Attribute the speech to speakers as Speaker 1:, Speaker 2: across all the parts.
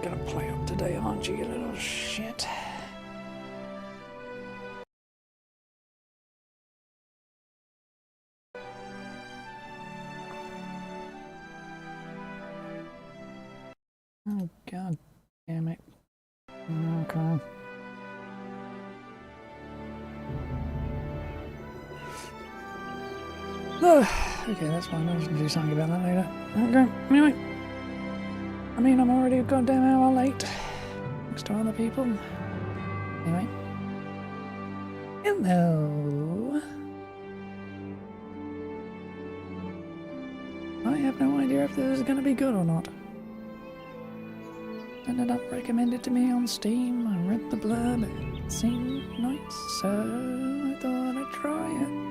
Speaker 1: gonna play up today, aren't you, you little shit? Oh, god damn it. Okay. Okay, that's fine. I can do something about that later. Okay, anyway. I mean, I'm already a goddamn hour late. Next to other people. Anyway. Hello. I have no idea if this is going to be good or not. Ended up recommended to me on Steam. I read the blurb. It seemed nice, so I thought I'd try it.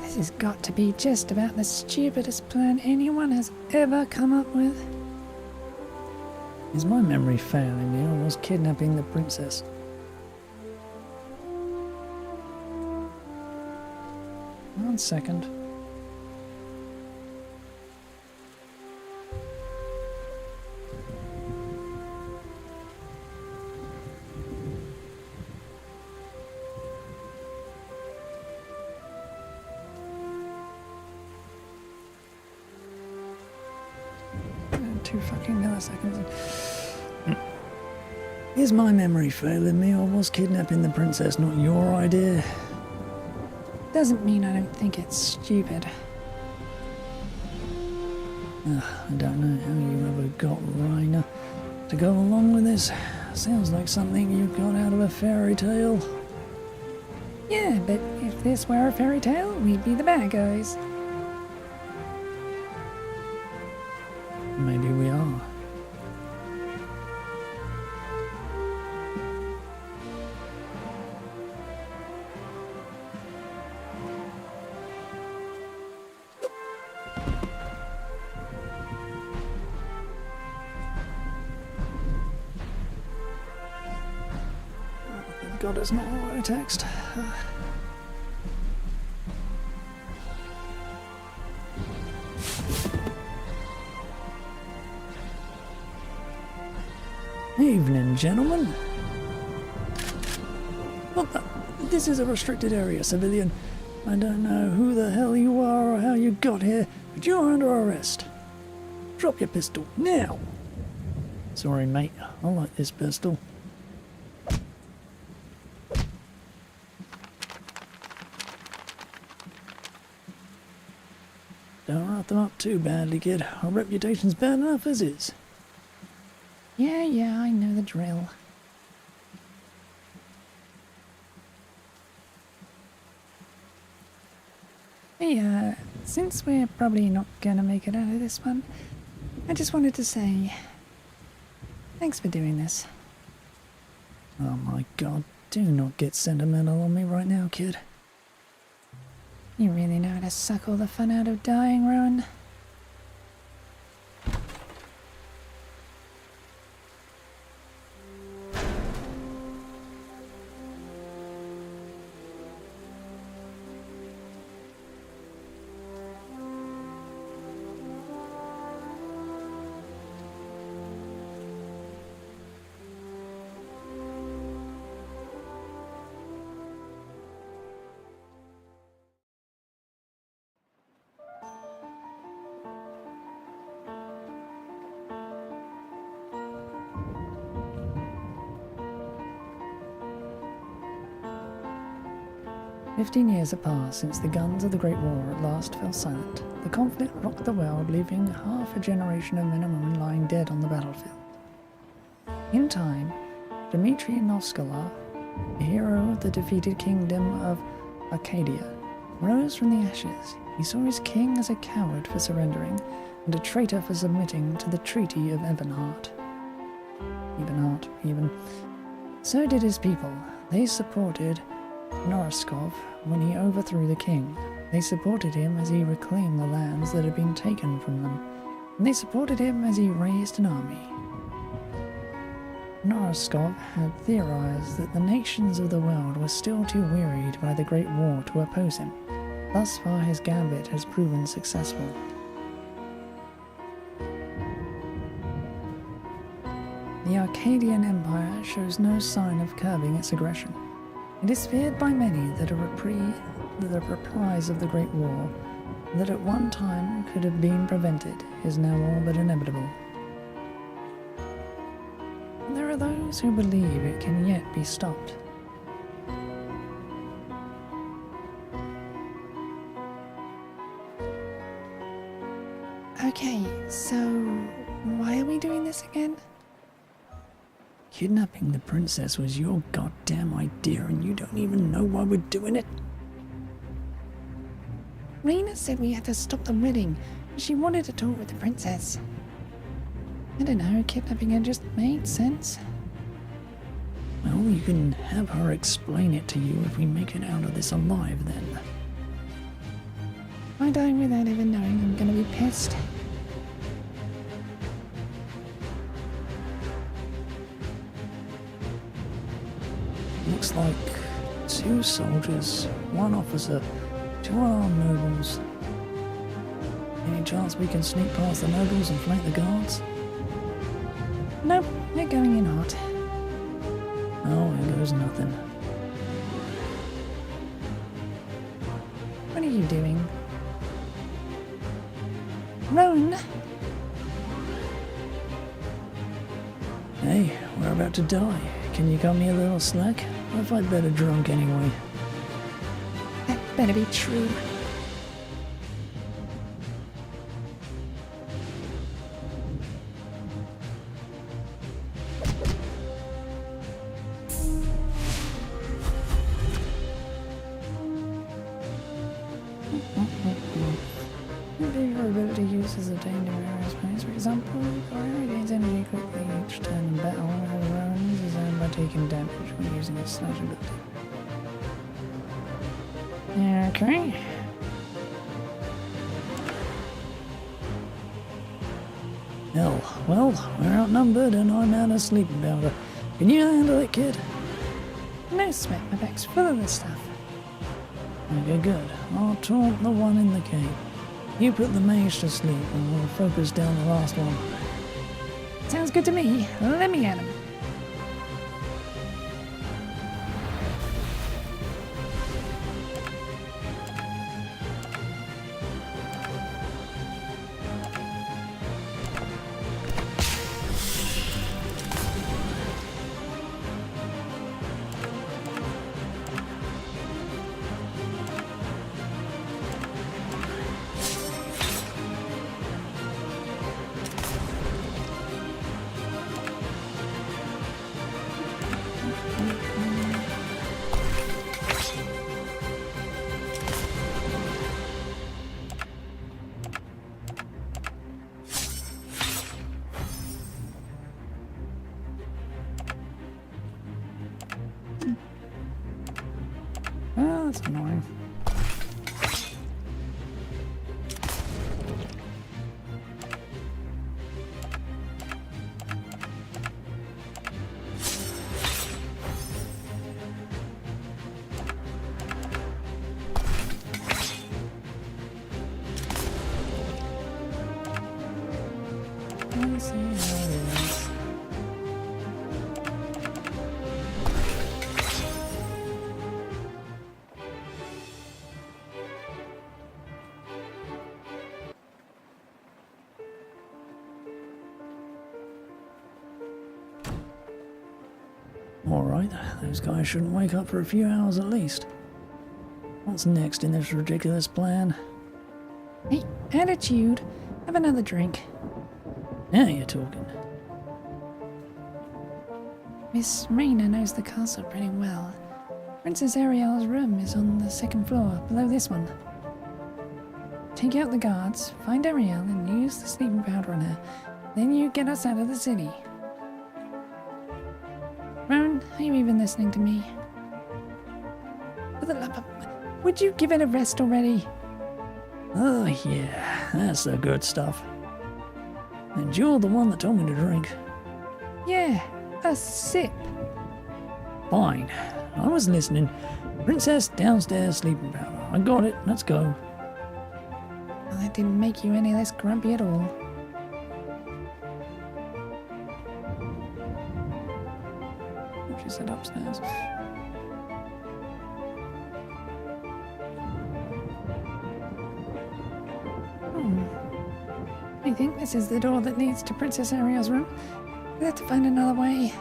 Speaker 1: This has got to be just about the stupidest plan anyone has ever come up with. Is my memory failing me, or was kidnapping the princess? One second. Two fucking milliseconds. Is my memory failing me, or was kidnapping the princess not your idea? Doesn't mean I don't think it's stupid. I don't know how you ever got Rainer to go along with this. Sounds like something you got out of a fairy tale. Yeah, but if this were a fairy tale, we'd be the bad guys. Maybe we are. Thank God it's not a text. Evening, gentlemen. What the? This is a restricted area, civilian. I don't know who the hell you are or how you got here, but you're under arrest. Drop your pistol, now! Sorry, mate. I like this pistol. Don't write them up too badly, kid. Our reputation's bad enough as is. Yeah, I know the drill. Hey, since we're probably not gonna make it out of this one, I just wanted to say, thanks for doing this. Oh my god, do not get sentimental on me right now, kid. You really know how to suck all the fun out of dying, Rowan. "15 years have passed since the guns of the Great War at last fell silent. The conflict rocked the world, leaving half a generation of men and women lying dead on the battlefield. In time, Dmitry Noskola, a hero of the defeated kingdom of Arcadia, rose from the ashes. He saw his king as a coward for surrendering, and a traitor for submitting to the Treaty of Ebenheart. Even. So did his people. They supported Noroskov when he overthrew the king. They supported him as he reclaimed the lands that had been taken from them. And they supported him as he raised an army. Noroskov had theorized that the nations of the world were still too wearied by the Great War to oppose him. Thus far his gambit has proven successful. The Arcadian Empire shows no sign of curbing its aggression. It is feared by many that a reprise of the Great War, that at one time could have been prevented, is now all but inevitable. And there are those who believe it can yet be stopped. Okay, so why are we doing this again? Kidnapping the princess was your goddamn idea and you don't even know why we're doing it? Rena said we had to stop the wedding. She wanted to talk with the princess. I don't know, kidnapping her just made sense. Well, you can have her explain it to you if we make it out of this alive then. If I die without ever knowing, I'm gonna be pissed. Looks like 2 soldiers, 1 officer, 2 armed nobles. Any chance we can sneak past the nobles and flank the guards? Nope, we're going in hot. Oh, here goes nothing. What are you doing? Rowan! Hey, we're about to die. Can you cut me a little slack? Or if I'd better drunk anyway? That better be true. Your ability uses a danger aerospace. For example, Warrior gains energy quickly each turn in battle. Rowan uses own by taking damage when using its slash ability. Okay. Hell, well, we're outnumbered and I'm out of sleeping powder. Can you handle it, kid? No sweat, my back's full of this stuff. Okay, good. I'll taunt the one in the cave. You put the mage to sleep and we'll focus down the last one. Sounds good to me. Let me at him. Oh, that's annoying. Let's see how it is. Alright, those guys shouldn't wake up for a few hours at least. What's next in this ridiculous plan? Hey, attitude. Have another drink. Now you're talking. Miss Rena knows the castle pretty well. Princess Ariel's room is on the 2nd floor, below this one. take out the guards, find Ariel, and use the sleeping powder on her. Then you get us out of the city. Rowan, are you even listening to me? For the love of... Would you give it a rest already?
Speaker 2: Oh yeah, that's the good stuff. And you're the one that told me to drink.
Speaker 1: Yeah, a sip.
Speaker 2: Fine, I was listening. Princess downstairs sleeping powder. I got it, let's go.
Speaker 1: Well, that didn't make you any less grumpy at all. She said upstairs. I think this is the door that leads to Princess Ariel's room. We'll have to find another way.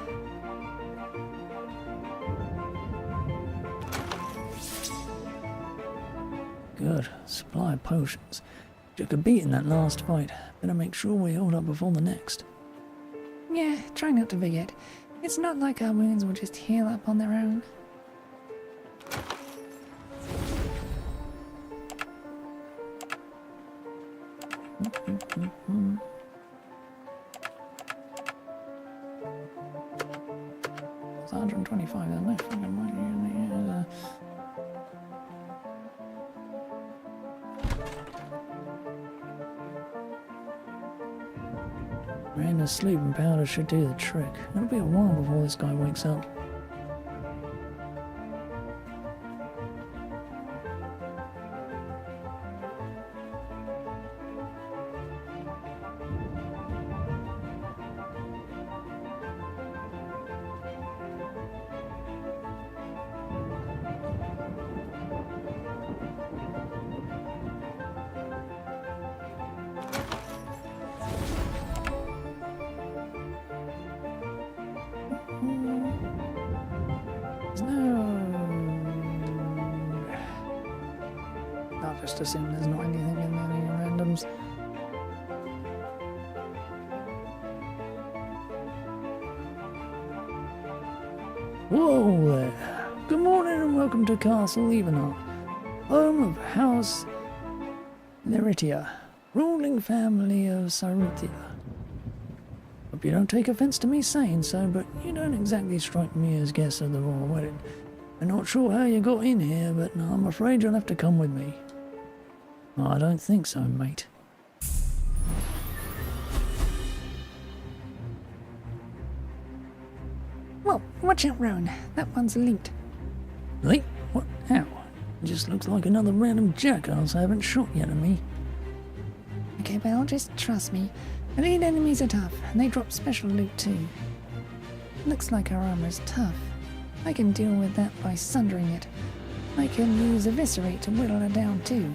Speaker 2: Good. Supply of potions. Took a beat in that last fight. Better make sure we hold up before the next.
Speaker 1: Yeah, try not to forget. It's not like our wounds will just heal up on their own. It's 125, there's no fucking money in there.
Speaker 2: And the sleeping powder should do the trick. It'll be a while before this guy wakes up.
Speaker 1: I'll just assume there's not anything in there, any randoms.
Speaker 2: Whoa there! Good morning and welcome to Castle Evenheart, home of House Leritia, ruling family of Saruthia. Hope you don't take offense to me saying so, but you don't exactly strike me as guests of the royal wedding. I'm not sure how you got in here, but I'm afraid you'll have to come with me. I don't think so, mate.
Speaker 1: Whoa, watch out, Rowan. That one's linked.
Speaker 2: Lee? What? How? It just looks like another random jackass I haven't shot yet at me.
Speaker 1: Okay, well, just trust me. Elite enemies are tough, and they drop special loot too. Looks like our armor is tough. I can deal with that by sundering it. I can use Eviscerate to whittle it down too.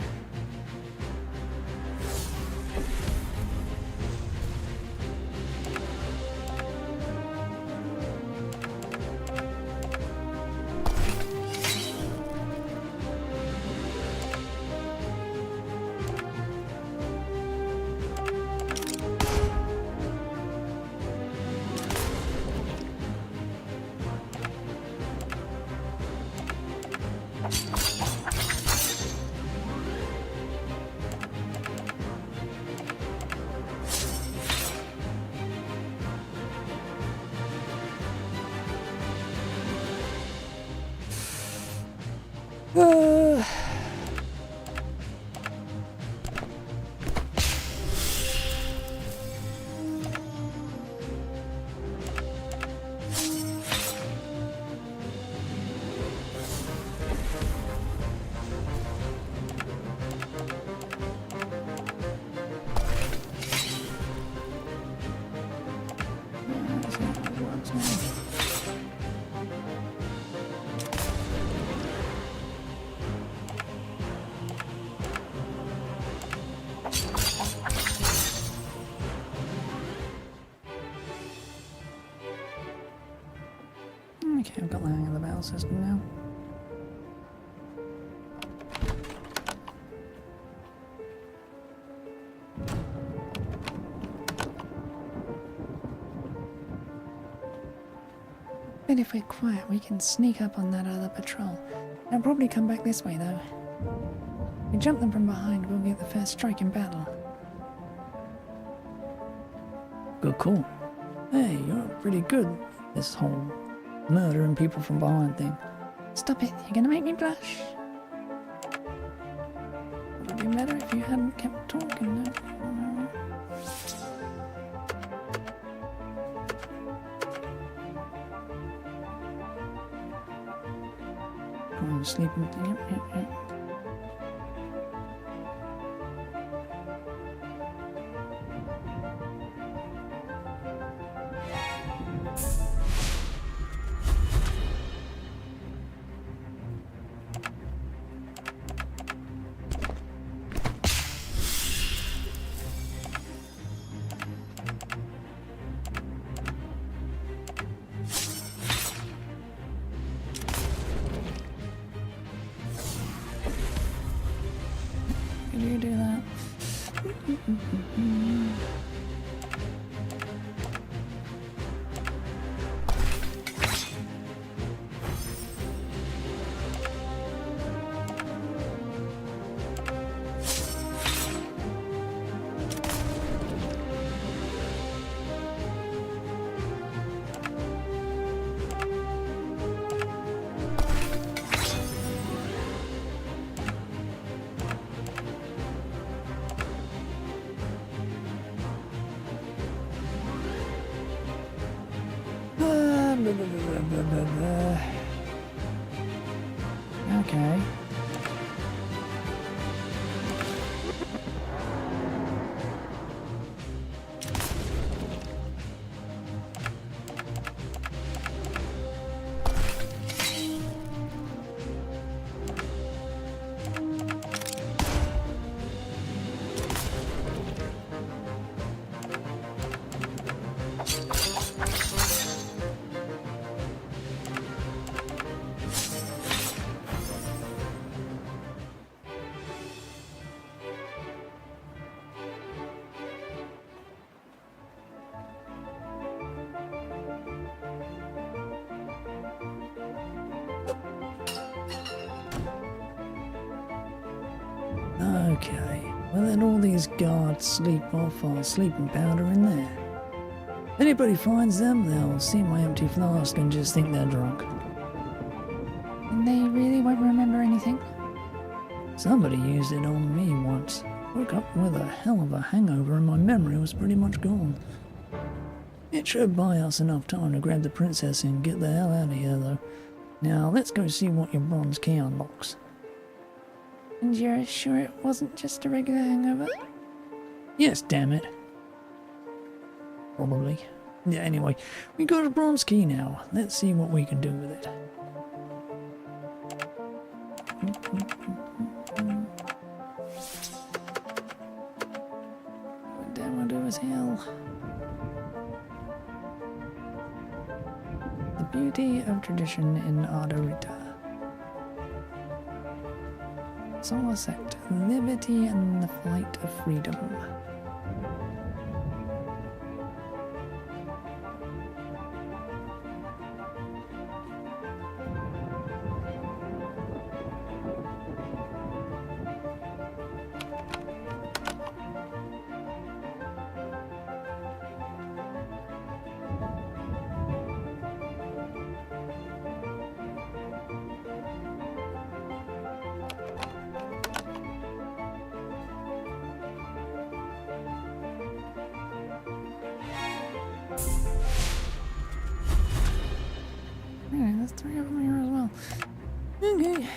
Speaker 1: Okay, I've got the hang of the battle system now. But if we're quiet, we can sneak up on that other patrol. They'll probably come back this way, though. If we jump them from behind, we'll get the first strike in battle.
Speaker 2: Good call. Hey, you're pretty good at this whole murdering people from behind thing.
Speaker 1: Stop it, you're gonna make me blush. Would have been better if you hadn't kept talking. No?
Speaker 2: I'm sleeping. Yep.
Speaker 1: Could you do that?
Speaker 2: Okay. Okay, well let all these guards sleep off our sleeping powder in there. If anybody finds them, they'll see my empty flask and just think they're drunk.
Speaker 1: And they really won't remember anything?
Speaker 2: Somebody used it on me once. Woke up with a hell of a hangover and my memory was pretty much gone. It should buy us enough time to grab the princess and get the hell out of here though. Now let's go see what your bronze key unlocks.
Speaker 1: And you're sure it wasn't just a regular hangover?
Speaker 2: Yes, damn it. Probably. Yeah, anyway, we got a bronze key now. Let's see what we can do with it.
Speaker 1: What damn I do as hell.
Speaker 2: The beauty of tradition in Ardorita.
Speaker 1: Solar sector, liberty and the flight of freedom. Yeah, there's 3 of them here as well. Okay.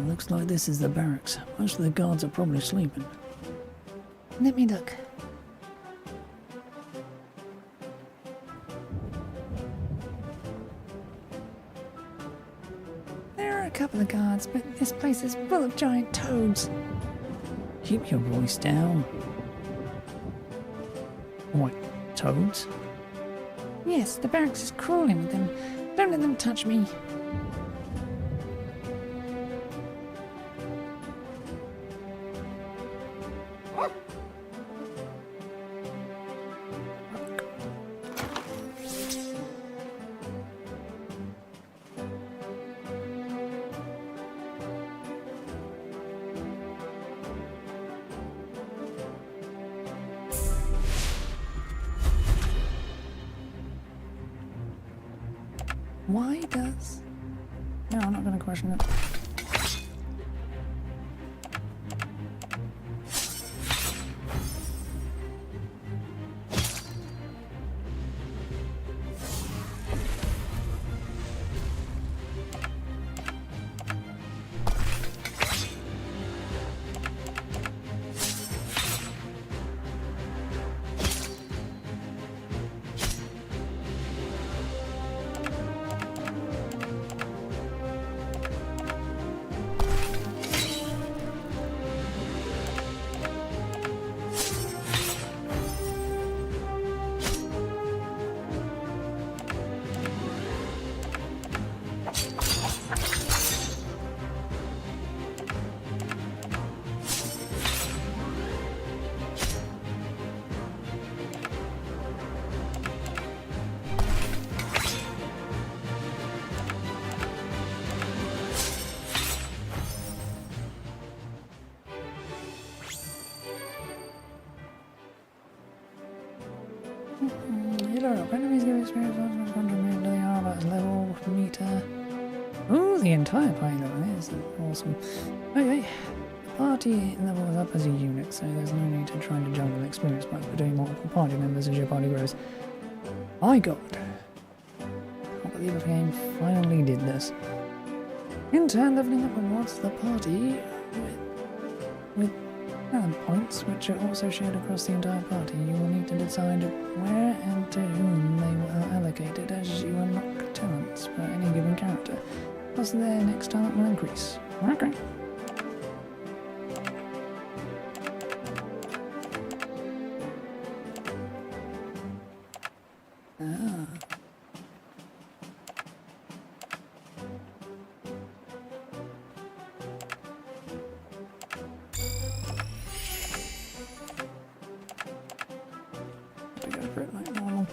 Speaker 2: looks like this is the barracks. Most of the guards are probably sleeping.
Speaker 1: Let me look. There are a couple of guards, but this place is full of giant toads.
Speaker 2: Keep your voice down. What, toads?
Speaker 1: Yes, the barracks is crawling with them. Don't let them touch me. Why does... No, I'm not going to question it. Enemies give experience on contribute to the armor's level meter. Oh, the entire party level is awesome. Okay, the party level is up as a unit, so there's no need to try to juggle experience points between multiple party members as your party grows. My god. Can't believe the game finally did this. In turn, leveling up rewards the party with talent points, which are also shared across the entire party. You will need to decide where and to whom they are allocated as you unlock talents for any given character. Plus their next talent will increase. Okay. Ah. Go for it like normal.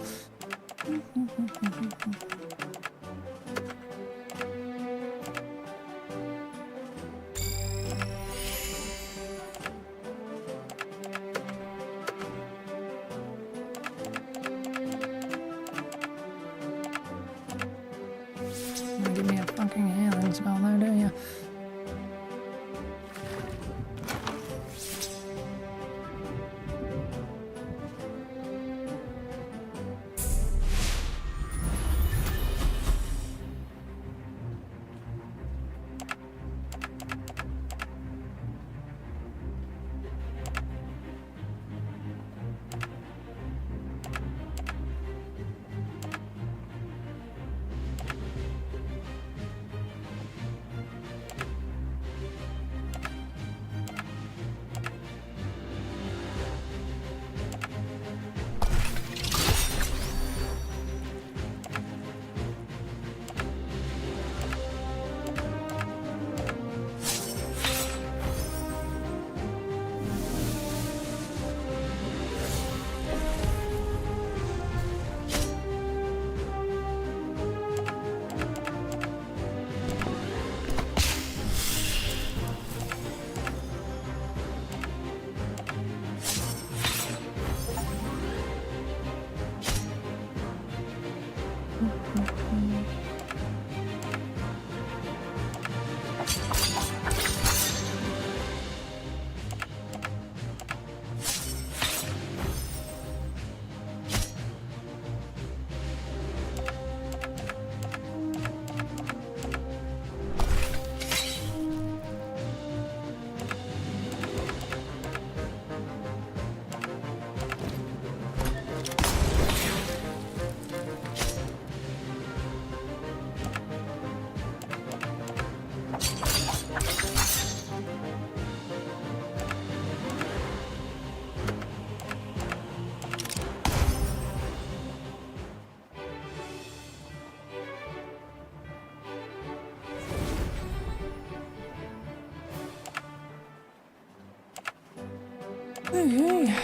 Speaker 1: Okay.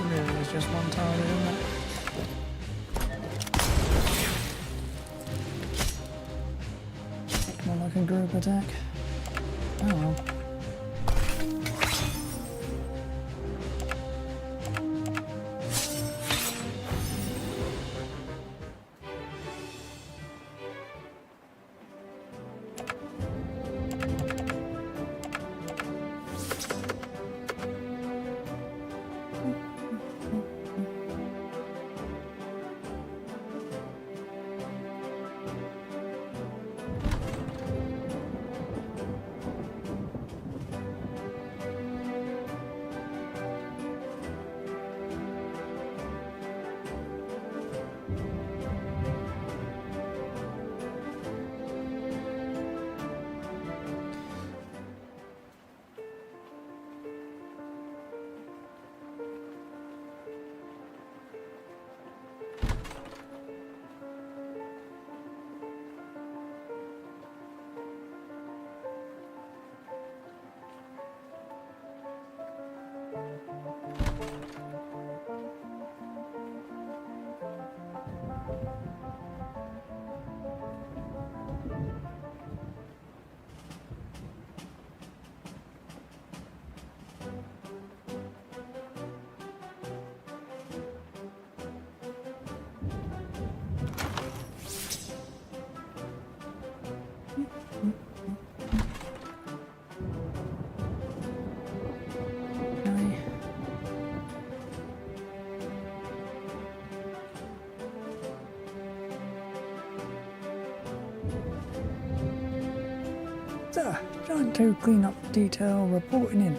Speaker 1: Really, it's just one target, isn't it? More like a group attack. Oh well. Sir, Giant 2 cleanup detail reporting in.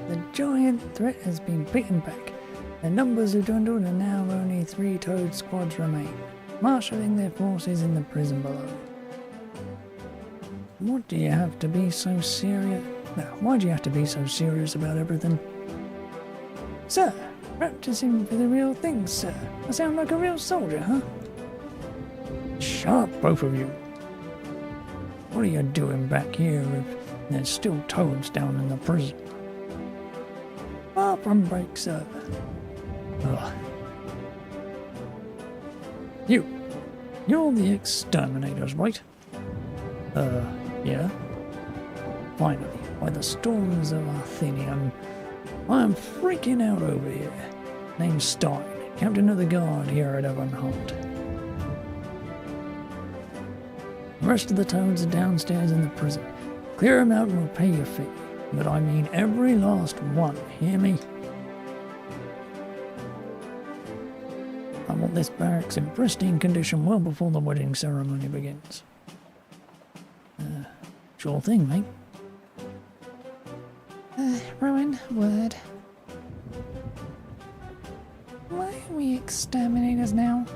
Speaker 1: The giant threat has been beaten back. The numbers have dwindled and now only 3 Toad squads remain, marshalling their forces in the prison below. What do you have to be so serious? No, why do you have to be so serious about everything? Sir, practicing for the real thing, sir. I sound like a real soldier, huh? Shut up, both of you. What are you doing back here if there's still toads down in the prison? Far from break, sir. Ugh. You're the exterminators, right? Yeah. Finally, by the storms of Athenium, I am freaking out over here. Name's Stein, captain of the guard here at Evanholt. The rest of the toads are downstairs in the prison. Clear them out and we'll pay your fee. But I mean every last one, hear me? I want this barracks in pristine condition well before the wedding ceremony begins. Sure thing, mate. Rowan, word. Why are we exterminators now?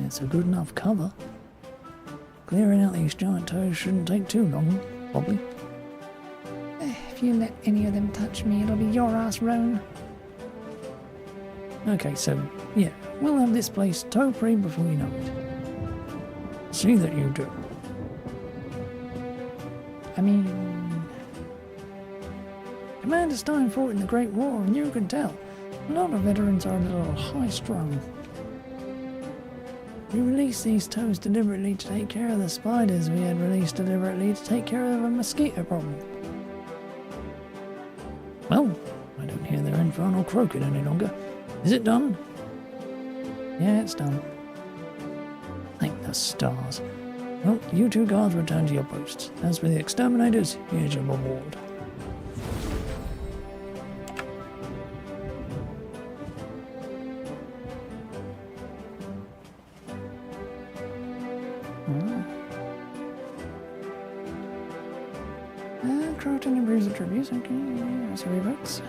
Speaker 2: It's a good enough cover. Clearing out these giant toads shouldn't take too long, probably.
Speaker 1: If you let any of them touch me, it'll be your ass, Rowan.
Speaker 2: Okay, so, yeah, we'll have this place toad-free before you know it. See that you do.
Speaker 1: I mean... Commander Stein fought in the Great War, and you can tell.
Speaker 2: A lot of veterans are a little high-strung. We released these toads deliberately to take care of the spiders we had released deliberately to take care of a mosquito problem. Well, I don't hear their infernal croaking any longer. Is it done? Yeah, it's done. Thank the stars. Well, you two guards return to your posts. As for the exterminators, here's your reward. Croton improves attributes. Okay, there's $3.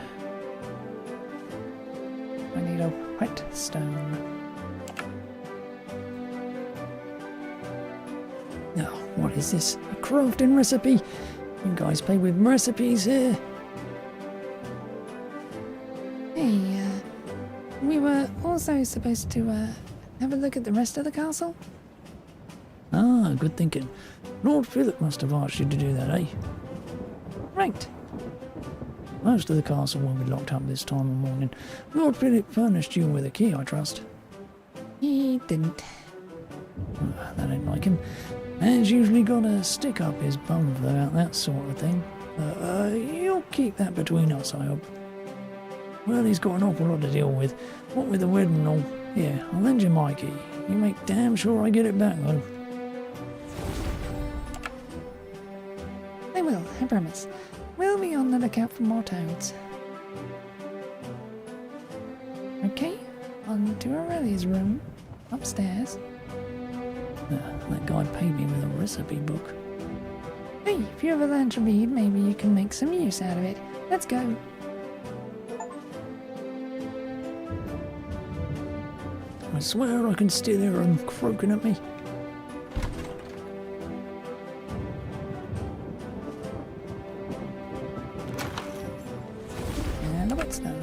Speaker 2: I need a white stone. Now, what is this? A crafting recipe? You guys play with recipes here?
Speaker 1: Hey, we were also supposed to, have a look at the rest of the castle?
Speaker 2: Ah, good thinking. Lord Philip must have asked you to do that, eh?
Speaker 1: Right.
Speaker 2: Most of the castle won't be locked up this time of morning. Lord Philip furnished you with a key, I trust.
Speaker 1: He didn't.
Speaker 2: That ain't like him. Man's usually got a stick up his bum about that sort of thing. You'll keep that between us, I hope. Well, he's got an awful lot to deal with. What with the wedding and all. Yeah, I'll lend you my key. You make damn sure I get it back, though.
Speaker 1: I will, I promise. We'll be on the lookout for more toads. Okay, on to Aurelia's room. Upstairs.
Speaker 2: That guy paid me with a recipe book.
Speaker 1: Hey, if you ever learn to read, maybe you can make some use out of it. Let's go.
Speaker 2: I swear I can still hear him croaking at me.
Speaker 1: And a whetstone.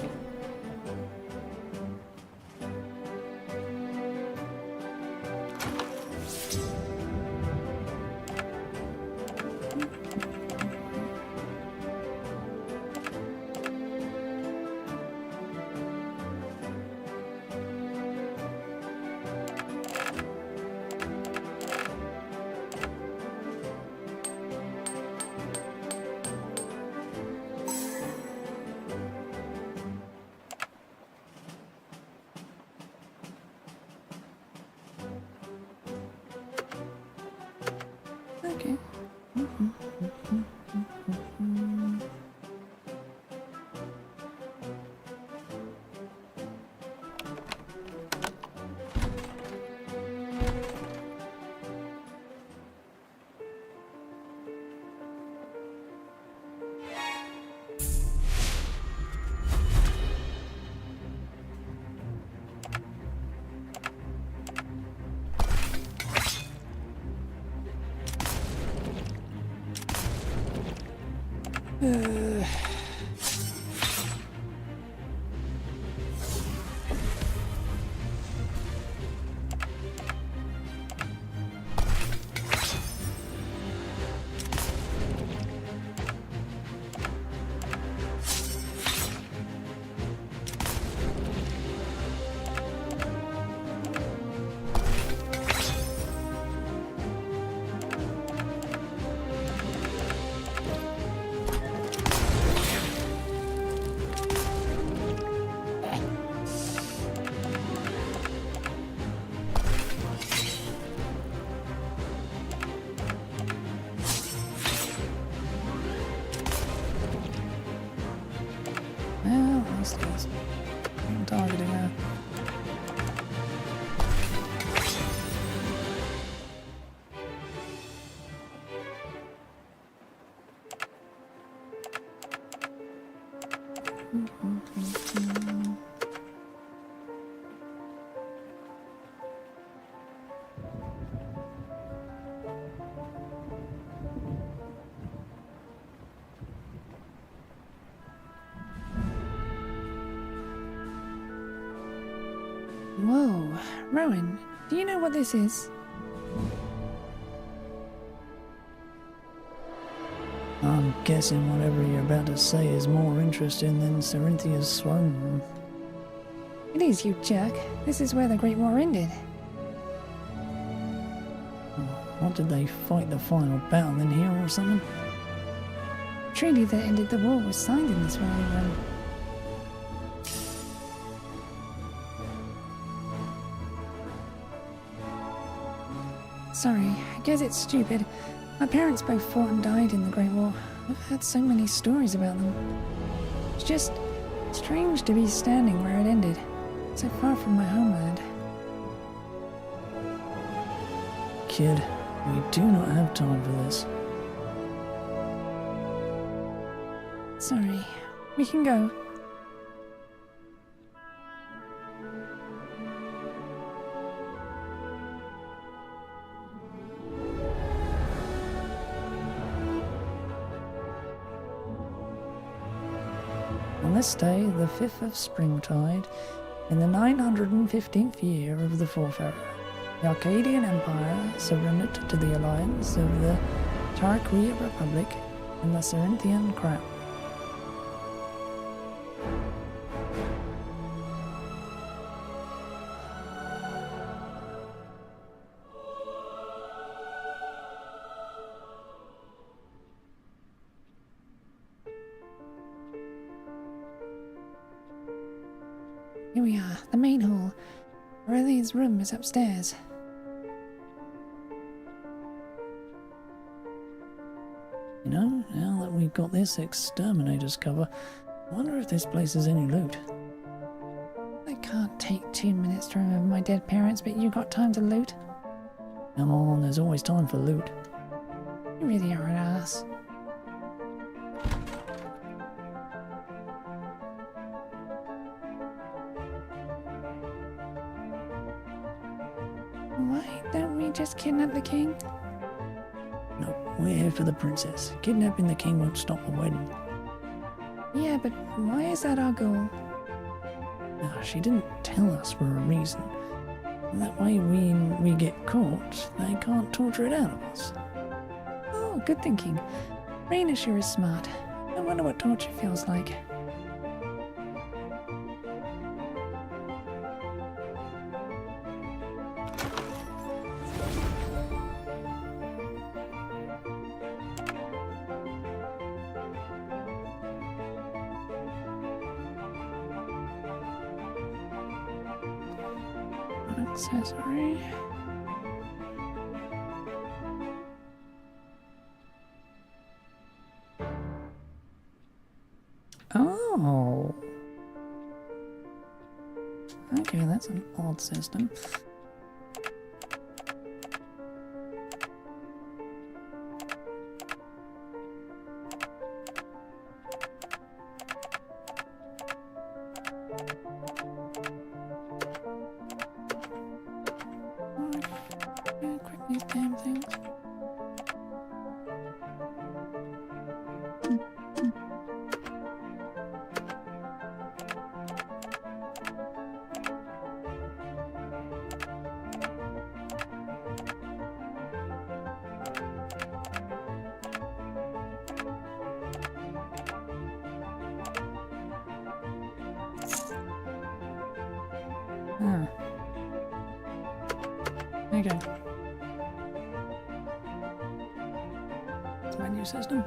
Speaker 1: Okay. Well, that's good. I'm targeting her. Whoa, Rowan, do you know what this is?
Speaker 2: I'm guessing whatever you're about to say is more interesting than Cerinthia's throne room.
Speaker 1: It is, you jerk. This is where the Great War ended.
Speaker 2: What, did they fight the final battle in here or something?
Speaker 1: The treaty that ended the war was signed in this very room. Sorry, I guess it's stupid. My parents both fought and died in the Great War. I've heard so many stories about them. It's just strange to be standing where it ended, so far from my homeland.
Speaker 2: Kid, we do not have time for this.
Speaker 1: Sorry, we can go.
Speaker 2: On this day, the 5th of springtide, in the 915th year of the Fourth Era, the Arcadian Empire surrendered to the alliance of the Tarquian Republic and the Cerinthian Crown.
Speaker 1: Here we are, the main hall. Aurelia's room is upstairs.
Speaker 2: You know, now that we've got this exterminator's cover, I wonder if this place has any loot.
Speaker 1: I can't take 2 minutes to remember my dead parents, but you got time to loot?
Speaker 2: Come on, there's always time for loot.
Speaker 1: You really are an ass. Why don't we just kidnap the king?
Speaker 2: No, we're here for the princess. Kidnapping the king won't stop the wedding.
Speaker 1: Yeah, but why is that our goal?
Speaker 2: She didn't tell us for a reason. That way when we get caught, they can't torture it out of us.
Speaker 1: Oh, good thinking. Raina sure is smart. I wonder what torture feels like. Accessory.
Speaker 2: Oh. Okay, that's an odd system.
Speaker 1: Quick these damn things.
Speaker 2: Ah. Okay. Menu system.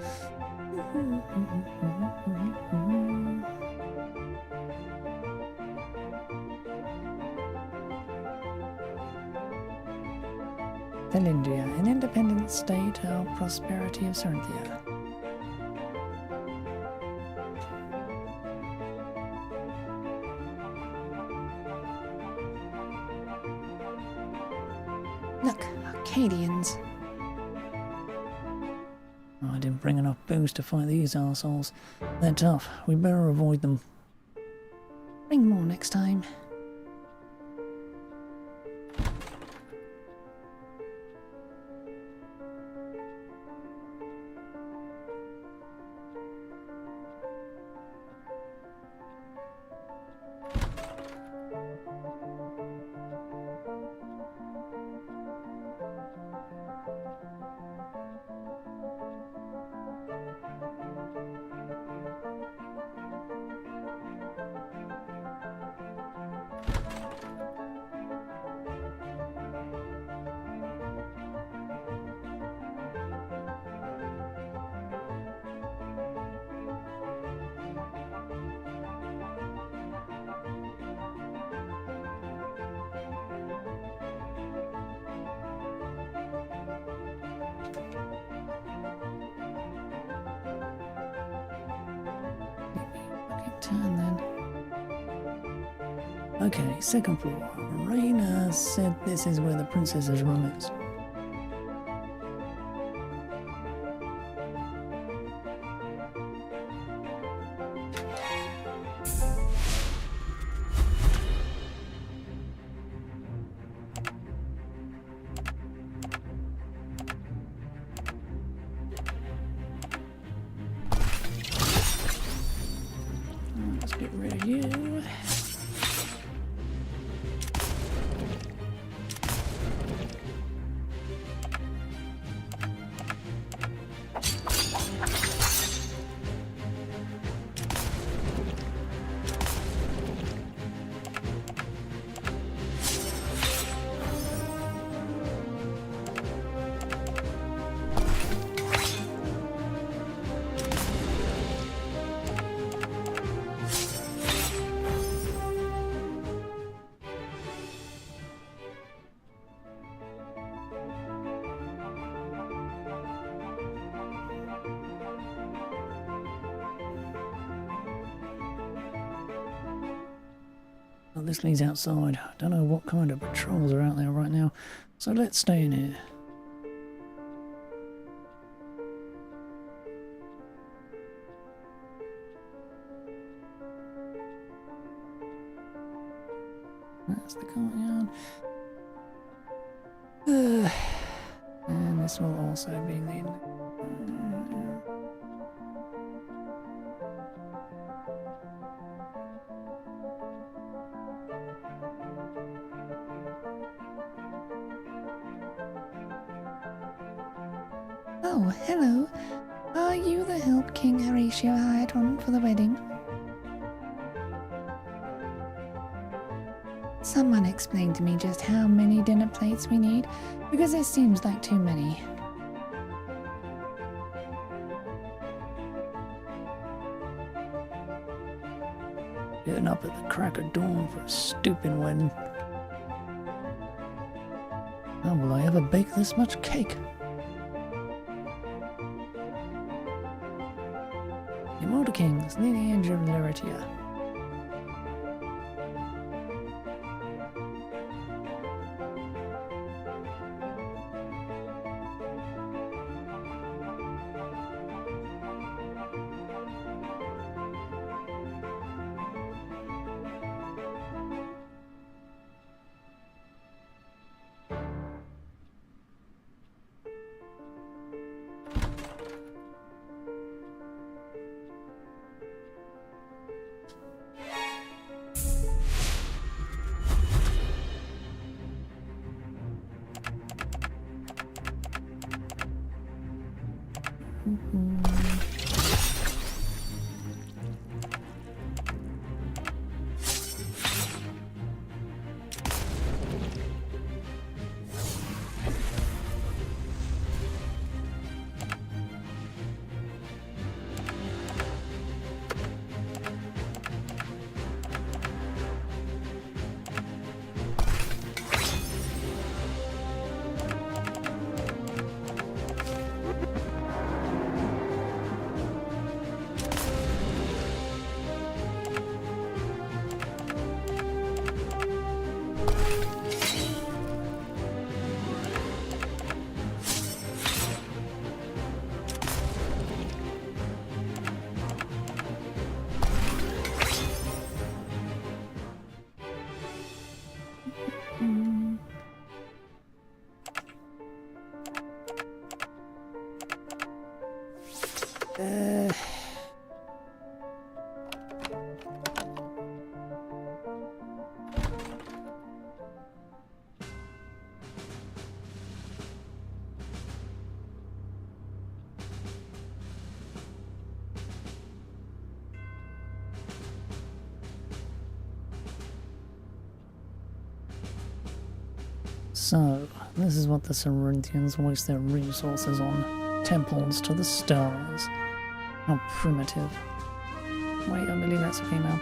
Speaker 1: Telindia, an independent state of prosperity of Cerinthia. Look, Arcadians.
Speaker 2: Oh, I didn't bring enough booze to fight these arseholes. They're tough. We better avoid them.
Speaker 1: Bring more next time.
Speaker 2: Okay, turn then. Okay, second floor. Raina said this is where the princess's room is. Let's get rid of you. Well, this leads outside. I don't know what kind of patrols are out there right now, so let's stay in here. That's the courtyard. And this will also be the...
Speaker 1: Oh, hello. Are you the help King Horatio hired on for the wedding? Someone explain to me just how many dinner plates we need, because it seems like too many.
Speaker 2: Getting up at the crack of dawn for a stupid wedding. How will I ever bake this much cake? Immortal Kings, lineage of Leritia. So, this is what the Cerinthians waste their resources on. Temples to the stars. How primitive. Wait, I believe that's a female.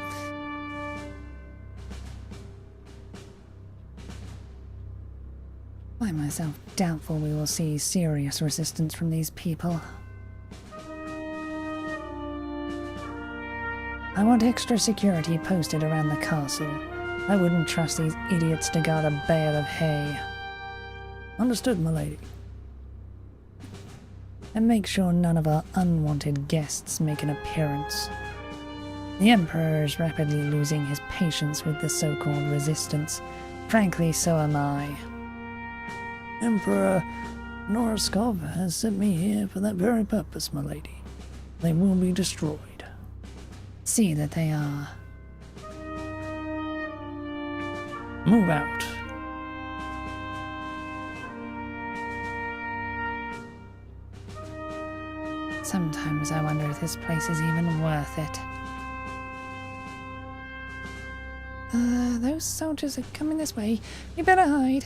Speaker 1: I myself doubtful we will see serious resistance from these people. I want extra security posted around the castle. I wouldn't trust these idiots to guard a bale of hay.
Speaker 2: Understood, milady.
Speaker 1: And make sure none of our unwanted guests make an appearance. The Emperor is rapidly losing his patience with the so-called resistance. Frankly, so am I.
Speaker 2: Emperor Noroskov has sent me here for that very purpose, milady. They will be destroyed.
Speaker 1: See that they are.
Speaker 2: Move out.
Speaker 1: Sometimes I wonder if this place is even worth it. Those soldiers are coming this way. You better hide.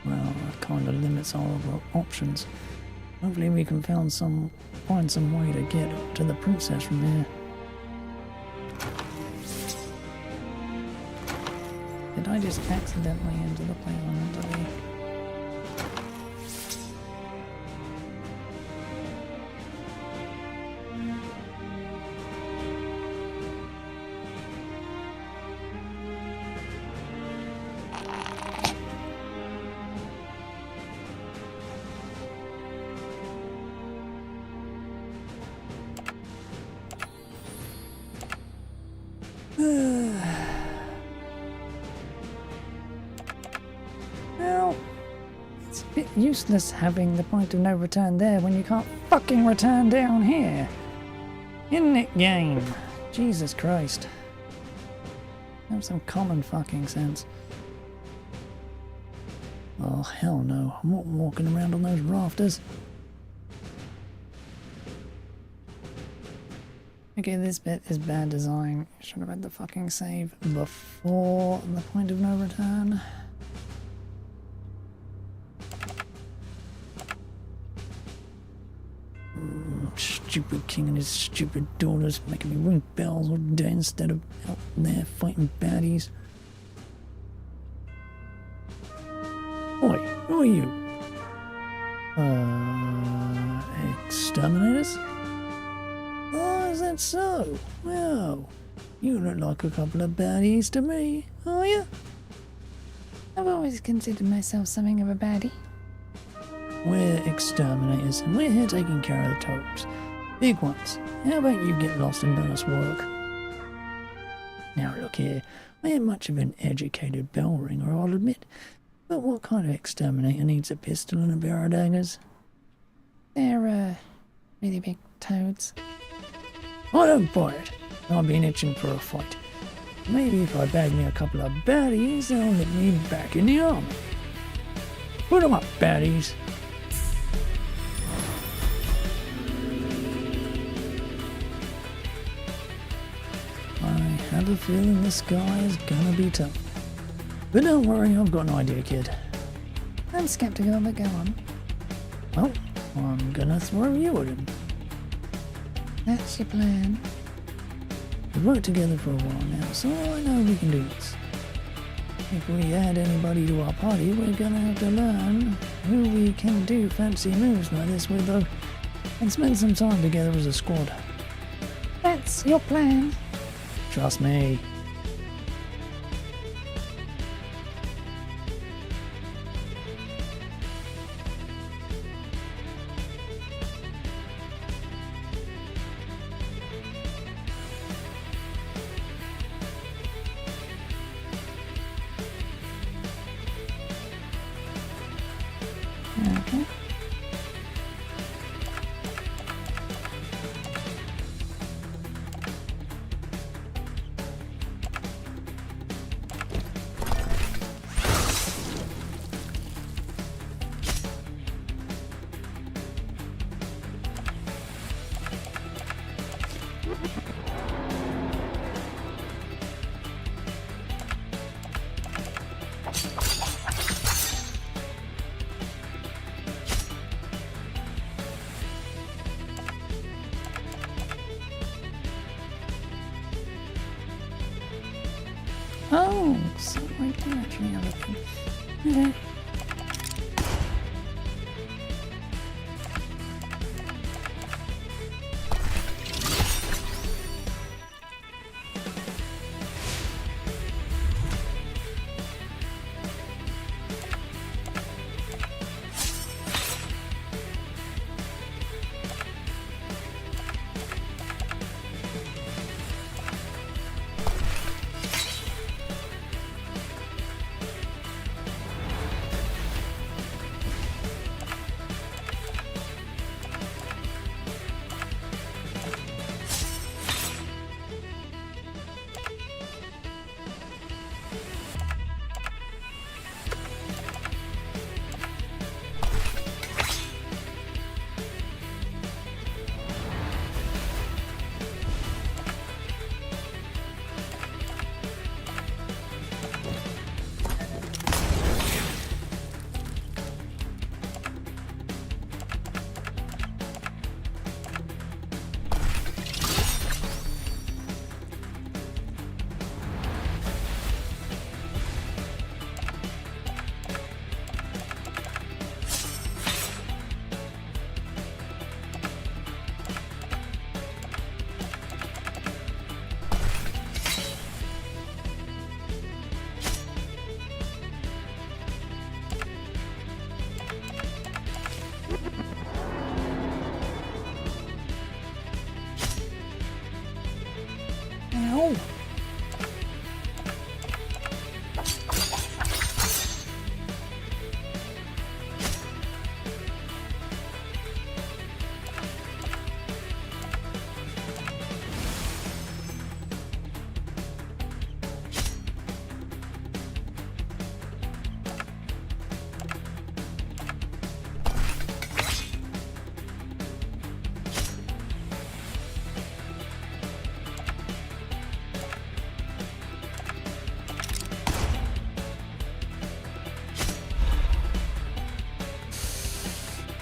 Speaker 2: Well, that kind of limits our options. Hopefully we can find some way to get to the princess from here.
Speaker 1: Did I just accidentally enter the place I meant to be? Well, it's a bit useless having the point of no return there when you can't fucking return down here. Isn't it, game? Jesus Christ. Have some common fucking sense.
Speaker 2: Oh, hell no. I'm not walking around on those rafters.
Speaker 1: Okay, this bit is bad design. Should have had the fucking save before the point of no return.
Speaker 2: Stupid king and his stupid daughters making me ring bells all day instead of out there fighting baddies. Oi, who are you? Exterminators? Oh, is that so? Well, you look like a couple of baddies to me, are you?
Speaker 1: I've always considered myself something of a baddie.
Speaker 2: We're exterminators, and we're here taking care of the toads. Big ones. How about you get lost and done us work? Now look here, I ain't much of an educated bell ringer, I'll admit. But what kind of exterminator needs a pistol and a pair of daggers?
Speaker 1: They're, really big toads.
Speaker 2: I don't buy it. I've been itching for a fight. Maybe if I bag me a couple of baddies, they'll let me back in the army. Put 'em up, baddies. I have a feeling this guy is gonna be tough. But don't worry, I've got an idea, kid.
Speaker 1: I'm skeptical, but go on.
Speaker 2: Well, I'm gonna throw you at him.
Speaker 1: That's your plan.
Speaker 2: We've worked together for a while now, so I know we can do this. If we add anybody to our party, we're gonna have to learn who we can do fancy moves like this with, though, and spend some time together as a squad.
Speaker 1: That's your plan.
Speaker 2: Trust me.
Speaker 1: Okay. Oh, so I do actually have a thing. Okay. Ow!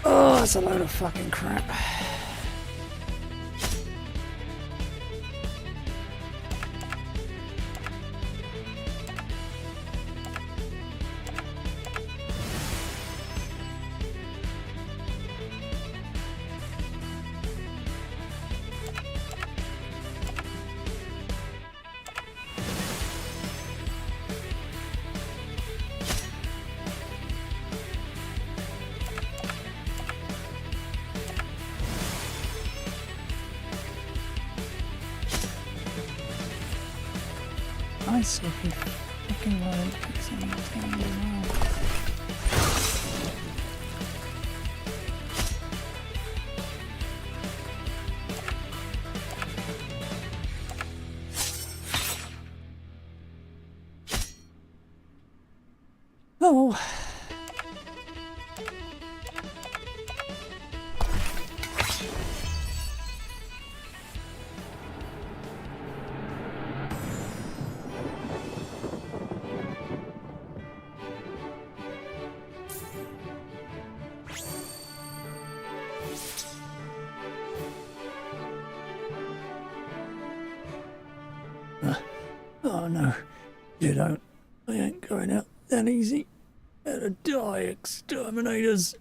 Speaker 1: Oh, that's a load of fucking crap. Nice if you fucking wanted to pick something that's going to be wrong. Oh. Oh no, you don't. I ain't going out that easy. Better die, exterminators.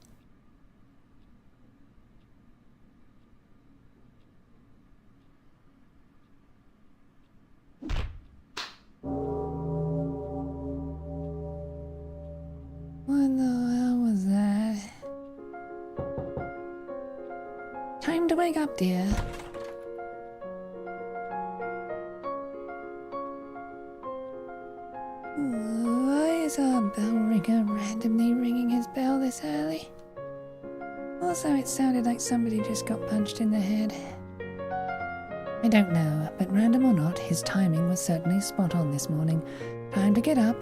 Speaker 1: What the hell was that? Time to wake up, dear. Why is our bell ringer randomly ringing his bell this early? Also, it sounded like somebody just got punched in the head. I don't know, but random or not, his timing was certainly spot on this morning. Time to get up.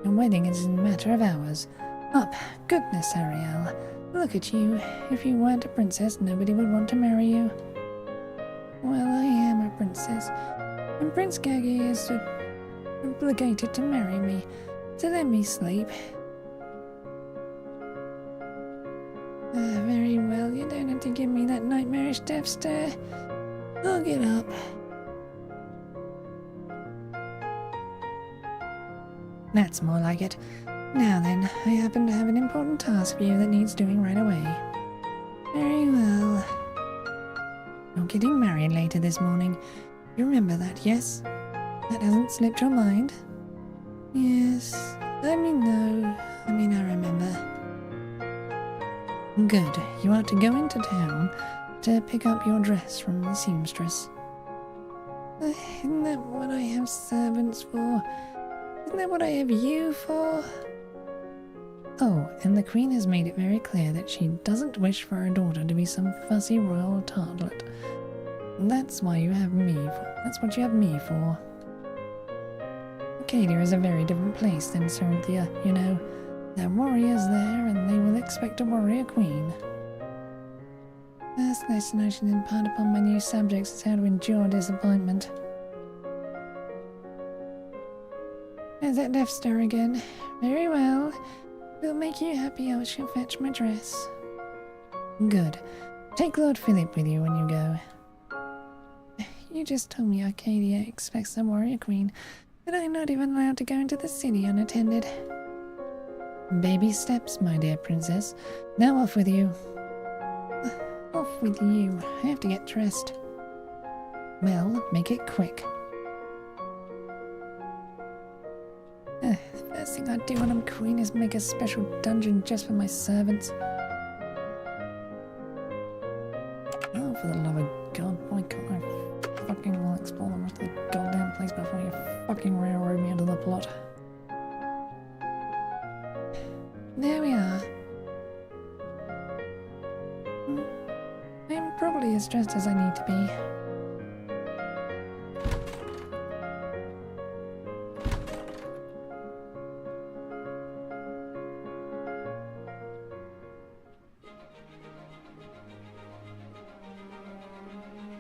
Speaker 1: The wedding is in a matter of hours. Up. Goodness, Ariel. Look at you. If you weren't a princess, nobody would want to marry you. Well, I am a princess. And Prince Gaggy is obligated to marry me, so let me sleep. Very well, you don't have to give me that nightmarish death stare. I'll get up. That's more like it. Now then, I happen to have an important task for you that needs doing right away. Very well. You're getting married later this morning. You remember that, yes? That hasn't slipped your mind? Yes. I remember. Good. You are to go into town to pick up your dress from the seamstress. Isn't that what I have servants for? Isn't that what I have you for? Oh, and the Queen has made it very clear that she doesn't wish for her daughter to be some fussy royal tartlet. That's why you have me for. That's what you have me for. Acadia is a very different place than Cynthia, you know. There are warriors there, and they will expect a warrior queen. First lesson I should impart upon my new subjects is how to endure disappointment. There's that Death Star again. Very well. If it'll make you happy, I shall fetch my dress. Good. Take Lord Philip with you when you go. You just told me Arcadia expects a warrior queen, but I'm not even allowed to go into the city unattended. Baby steps, my dear princess. Now off with you. Off with you. I have to get dressed. Well, make it quick. The first thing I do when I'm queen is make a special dungeon just for my servants. Oh, for the love of God, why can't I fucking well explore the rest of the goddamn place before you fucking railroad me into the plot? There we are. I'm probably as dressed as I need to be.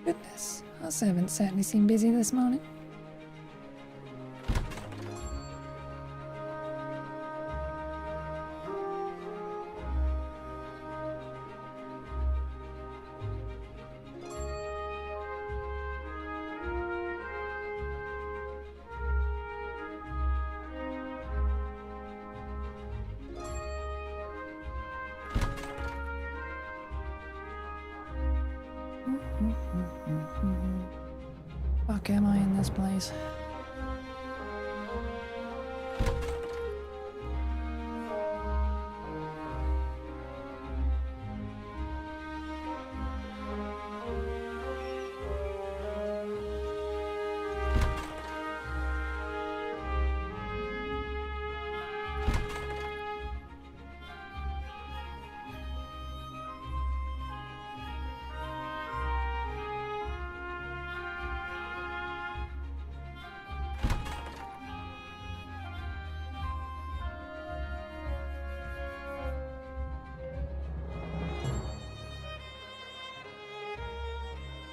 Speaker 1: Goodness, our servants certainly seem busy this morning. Fuck am I in this place?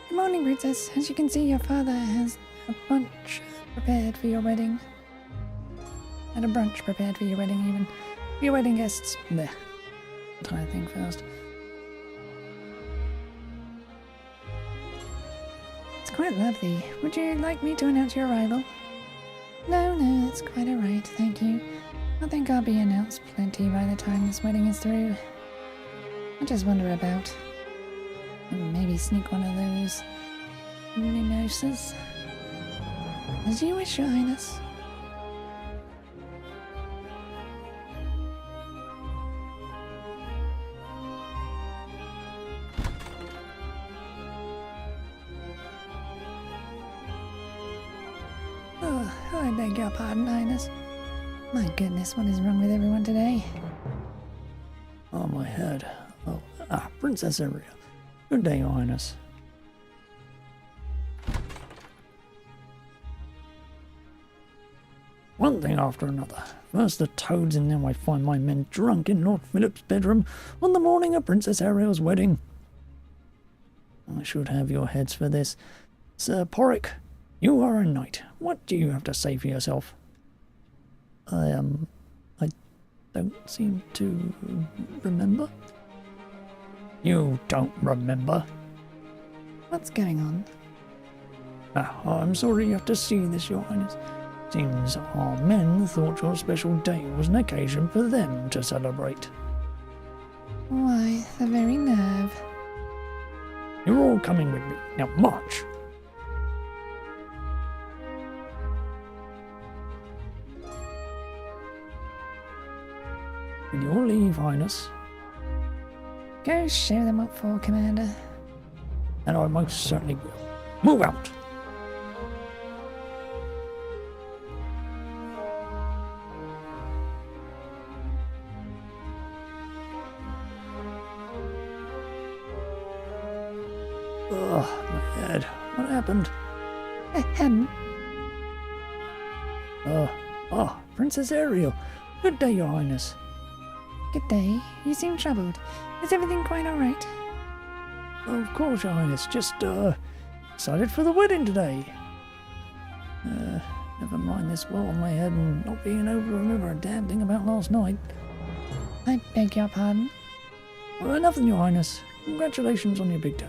Speaker 1: Good morning, Princess. As you can see, your father has a bunch prepared for your wedding. And a brunch prepared for your wedding, even. For your wedding guests. Blech. Entire thing first. It's quite lovely. Would you like me to announce your arrival? No, it's quite alright, thank you. I think I'll be announced plenty by the time this wedding is through. I'll just wander about. And maybe sneak one of those mimosas. As you wish, Your Highness. Oh, I beg your pardon, Highness. My goodness, what is wrong with everyone today?
Speaker 2: Oh, my head. Oh, Princess Aria. Good day, Your Highness. One thing after another. First the toads, and now I find my men drunk in Lord Philip's bedroom on the morning of Princess Ariel's wedding. I should have your heads for this. Sir Porrick, you are a knight. What do you have to say for yourself? I don't seem to remember. You don't remember?
Speaker 1: What's going on?
Speaker 2: I'm sorry you have to see this, Your Highness. Seems our men thought your special day was an occasion for them to celebrate.
Speaker 1: Why, the very nerve.
Speaker 2: You're all coming with me. Now march! With your leave, Highness.
Speaker 1: Go show them what for, Commander.
Speaker 2: And I most certainly will. Move out! Ugh, my head. What happened?
Speaker 1: Ahem.
Speaker 2: Princess Ariel. Good day, Your Highness.
Speaker 1: Good day. You seem troubled. Is everything quite alright?
Speaker 2: Of course, Your Highness. Just, excited for the wedding today. Never mind this woe on my head and not being able to remember a damn thing about last night.
Speaker 1: I beg your pardon?
Speaker 2: Nothing, Your Highness. Congratulations on your big day.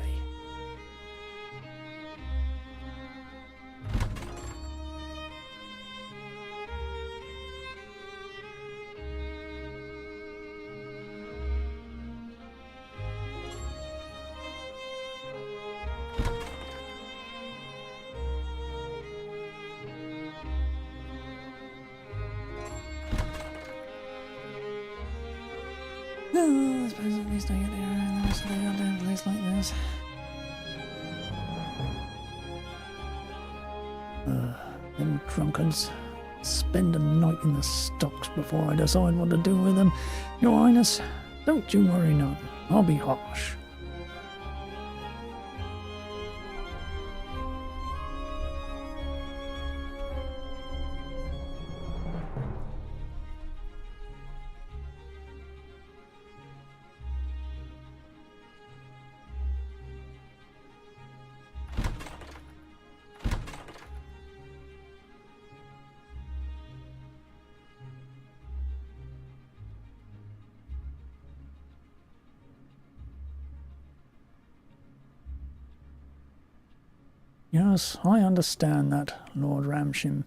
Speaker 1: I suppose at least I get there and the rest of the goddamn place like this.
Speaker 2: Them drunkards. Spend a night in the stocks before I decide what to do with them. Your Highness, don't you worry none. I'll be harsh. Yes, I understand that, Lord Rashim,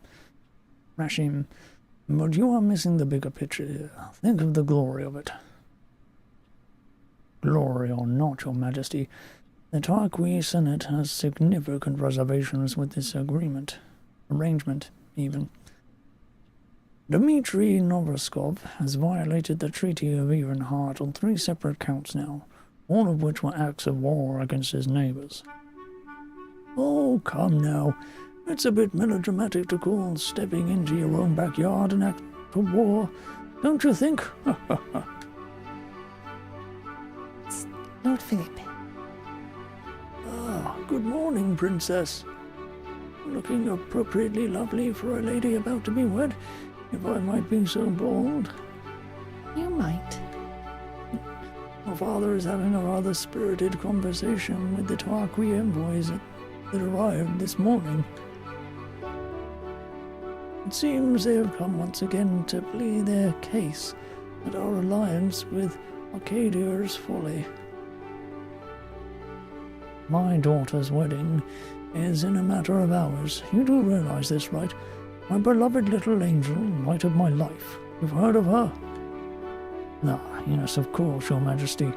Speaker 2: but you are missing the bigger picture here. Think of the glory of it. Glory or not, Your Majesty, the Tarqui Senate has significant reservations with this arrangement, even. Dmitry Novoskov has violated the Treaty of Evenheart on 3 separate counts now, all of which were acts of war against his neighbors. Oh, come now. It's a bit melodramatic to call stepping into your own backyard an act of war, don't you think?
Speaker 1: Lord Philip.
Speaker 2: Good morning, Princess. Looking appropriately lovely for a lady about to be wed, if I might be so bold.
Speaker 1: You might.
Speaker 2: My father is having a rather spirited conversation with the Tarqui envoys that arrived this morning. It seems they have come once again to plead their case that our alliance with Arcadia is folly. My daughter's wedding is in a matter of hours. You do realize this, right? My beloved little angel, light of my life. You've heard of her? Ah, yes, of course, Your Majesty.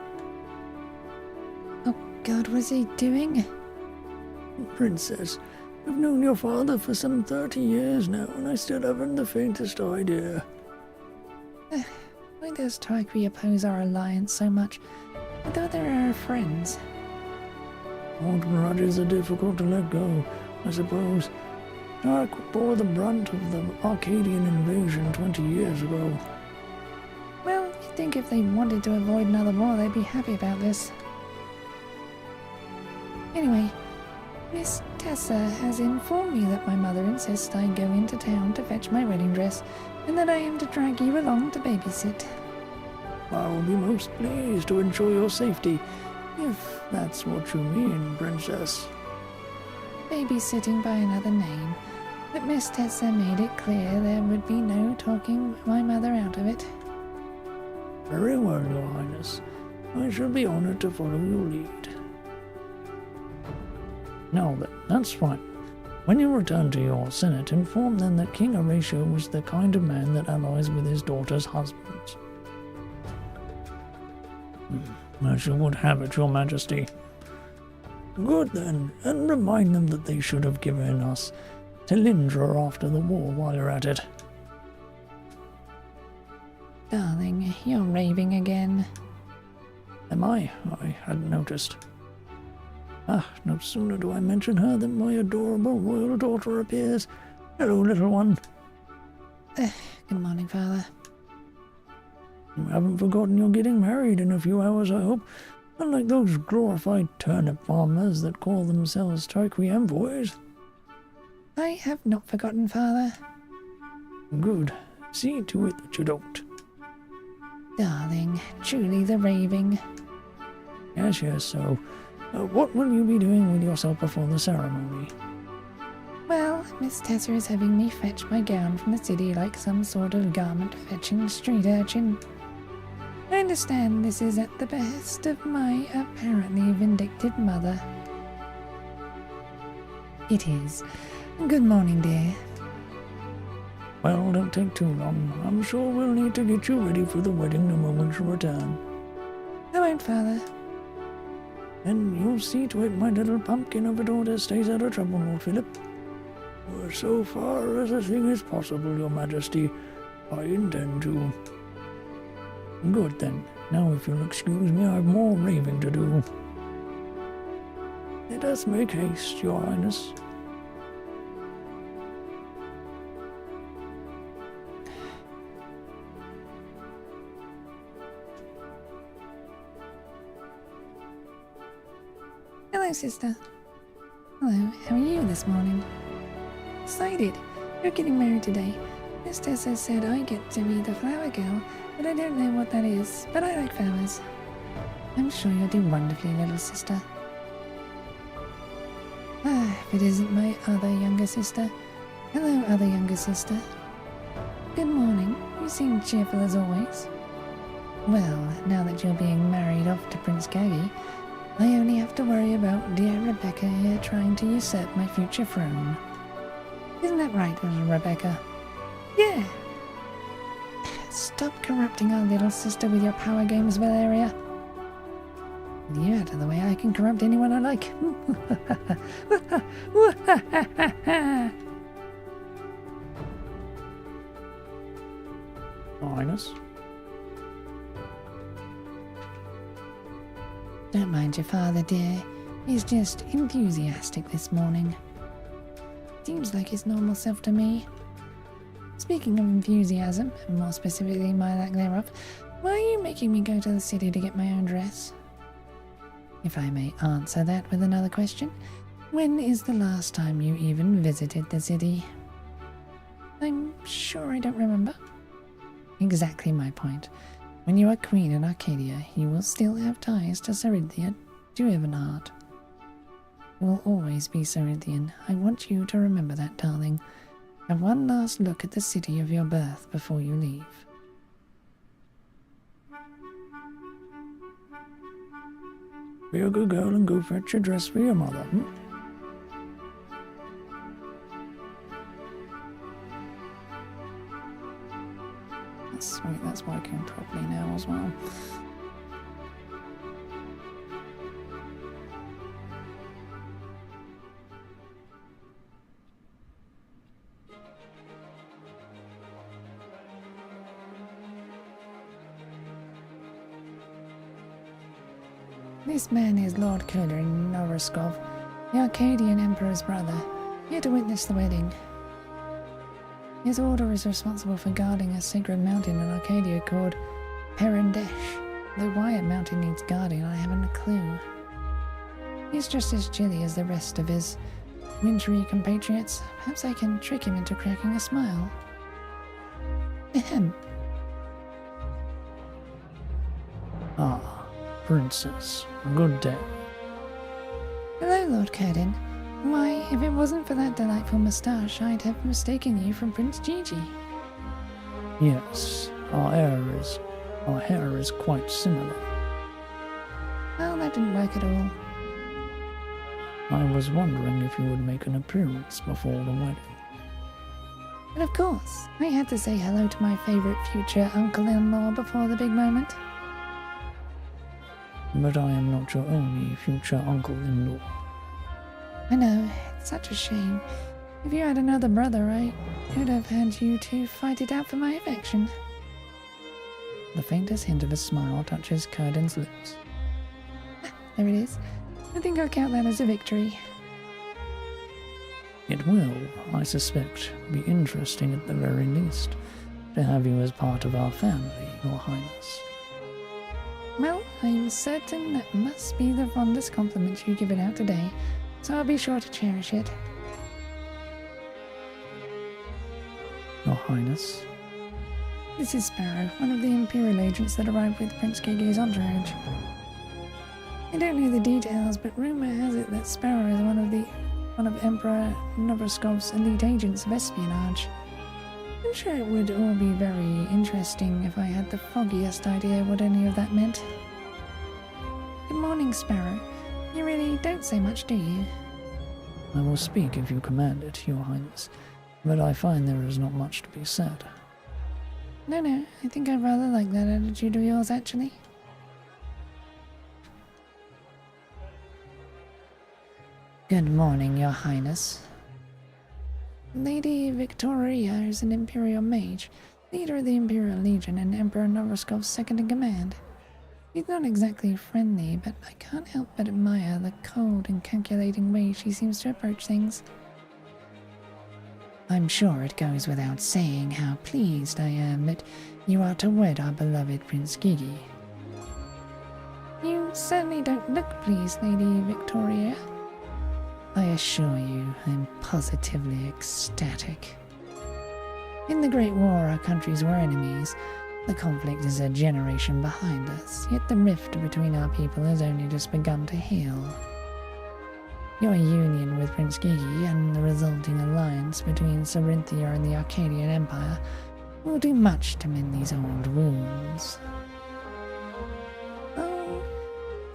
Speaker 1: Oh God, what's he doing?
Speaker 2: Princess, I've known your father for some 30 years now, and I still haven't the faintest idea.
Speaker 1: Why does Tarqui oppose our alliance so much? I thought they were our friends.
Speaker 2: Old grudges are difficult to let go, I suppose. Tarq bore the brunt of the Arcadian invasion 20 years ago.
Speaker 1: Well, you'd think if they wanted to avoid another war, they'd be happy about this. Anyway, Miss Tessa has informed me that my mother insists I go into town to fetch my wedding dress, and that I am to drag you along to babysit.
Speaker 2: I will be most pleased to ensure your safety, if that's what you mean, Princess.
Speaker 1: Babysitting by another name, but Miss Tessa made it clear there would be no talking my mother out of it.
Speaker 2: Very well, Your Highness. I shall be honored to follow your lead. Now then, that's fine. When you return to your senate, inform them that King Horatio was the kind of man that allies with his daughter's husbands. As you would have it, your majesty. Good then, and remind them that they should have given us Tilindra after the war while you're at it.
Speaker 1: Darling, you're raving again.
Speaker 2: Am I? I hadn't noticed. No sooner do I mention her than my adorable royal daughter appears. Hello, little one.
Speaker 1: Good morning, Father.
Speaker 2: You haven't forgotten you're getting married in a few hours, I hope. Unlike those glorified turnip farmers that call themselves Triquiem boys.
Speaker 1: I have not forgotten, Father.
Speaker 2: Good. See to it that you don't.
Speaker 1: Darling, truly the raving.
Speaker 2: Yes, so... what will you be doing with yourself before the ceremony?
Speaker 1: Well, Miss Tessa is having me fetch my gown from the city like some sort of garment-fetching street urchin. I understand this is at the behest of my apparently vindictive mother. It is. Good morning, dear.
Speaker 2: Well, don't take too long. I'm sure we'll need to get you ready for the wedding the moment you return.
Speaker 1: I won't, Father.
Speaker 2: And you'll see to it my little pumpkin of a daughter stays out of trouble, Lord Philip. So far as a thing is possible, your majesty, I intend to. Good then. Now if you'll excuse me, I've more raving to do. Let us make haste, your highness.
Speaker 1: Hello, sister. Hello, how are you this morning? Excited. You're getting married today. Miss Tessa said I get to be the flower girl, but I don't know what that is, but I like flowers. I'm sure you'll do wonderfully, little sister. If it isn't my other younger sister. Hello, other younger sister. Good morning. You seem cheerful as always. Well, now that you're being married off to Prince Gaggy, I only have to worry about dear Rebecca here trying to usurp my future throne. Isn't that right, little Rebecca? Yeah. Stop corrupting our little sister with your power games, Valeria. With you out of the way, I can corrupt anyone I like.
Speaker 2: Your Highness?
Speaker 1: Don't mind your father, dear. He's just enthusiastic this morning. Seems like his normal self to me. Speaking of enthusiasm, and more specifically my lack thereof, why are you making me go to the city to get my own dress? If I may answer that with another question, when is the last time you even visited the city? I'm sure I don't remember. Exactly my point. When you are queen in Arcadia, you will still have ties to Cerinthian, to Evanhard. You will always be Cerinthian. I want you to remember that, darling. Have one last look at the city of your birth before you leave.
Speaker 2: Be a good girl and go fetch a dress for your mother,
Speaker 1: That's sweet, that's working properly now as well. This man is Lord Kulerin Noroskov, the Arcadian Emperor's brother, here to witness the wedding. His order is responsible for guarding a sacred mountain in Arcadia called Perendesh. Though why a mountain needs guarding, I haven't a clue. He's just as chilly as the rest of his wintry compatriots. Perhaps I can trick him into cracking a smile. Ahem.
Speaker 2: Ah, Princess, good day.
Speaker 1: Hello, Lord Curdin. Why, if it wasn't for that delightful moustache, I'd have mistaken you from Prince Gigi.
Speaker 2: Yes, our hair is quite similar.
Speaker 1: Well, that didn't work at all.
Speaker 2: I was wondering if you would make an appearance before the wedding.
Speaker 1: But of course, I had to say hello to my favorite future uncle-in-law before the big moment.
Speaker 2: But I am not your only future uncle-in-law.
Speaker 1: I know, it's such a shame. If you had another brother, I could have had you two fight it out for my affection.
Speaker 2: The faintest hint of a smile touches Curdon's lips.
Speaker 1: There it is. I think I'll count that as a victory.
Speaker 2: It will, I suspect, be interesting at the very least to have you as part of our family, Your Highness.
Speaker 1: Well, I'm certain that must be the fondest compliment you give it out today, so I'll be sure to cherish it.
Speaker 2: Your Highness?
Speaker 1: This is Sparrow, one of the Imperial agents that arrived with Prince Gege's entourage. I don't know the details, but rumor has it that Sparrow is one of Emperor Novroskov's elite agents of espionage. I'm sure it would all be very interesting if I had the foggiest idea what any of that meant. Good morning, Sparrow. You really don't say much, do you?
Speaker 2: I will speak if you command it, Your Highness, but I find there is not much to be said.
Speaker 1: No, I think I rather like that attitude of yours, actually.
Speaker 2: Good morning, Your Highness.
Speaker 1: Lady Victoria is an Imperial mage, leader of the Imperial Legion and Emperor Novroskov's second-in-command. She's not exactly friendly, but I can't help but admire the cold and calculating way she seems to approach things.
Speaker 2: I'm sure it goes without saying how pleased I am that you are to wed our beloved Prince Gigi.
Speaker 1: You certainly don't look pleased, Lady Victoria.
Speaker 2: I assure you, I'm positively ecstatic.
Speaker 1: In the Great War, our countries were enemies. The conflict is a generation behind us, yet the rift between our people has only just begun to heal. Your union with Prince Gigi and the resulting alliance between Sarinthia and the Arcadian Empire will do much to mend these old wounds. Oh,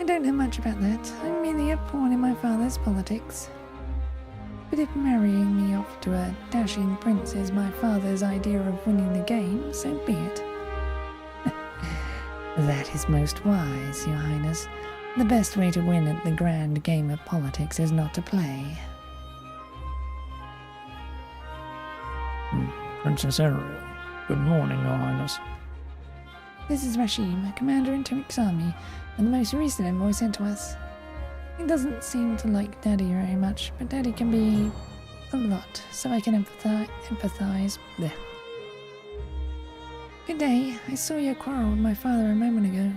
Speaker 1: I don't know much about that. I'm merely a pawn in my father's politics. But if marrying me off to a dashing prince is my father's idea of winning the game, so be it.
Speaker 2: That is most wise, Your Highness. The best way to win at the grand game of politics is not to play. Princess Ariel, good morning, Your Highness.
Speaker 1: This is Rashim, commander in Turik's army, and the most recent envoy sent to us. He doesn't seem to like Daddy very much, but Daddy can be a lot, so I can empathize. Blech. Good day. I saw you quarrel with my father a moment ago.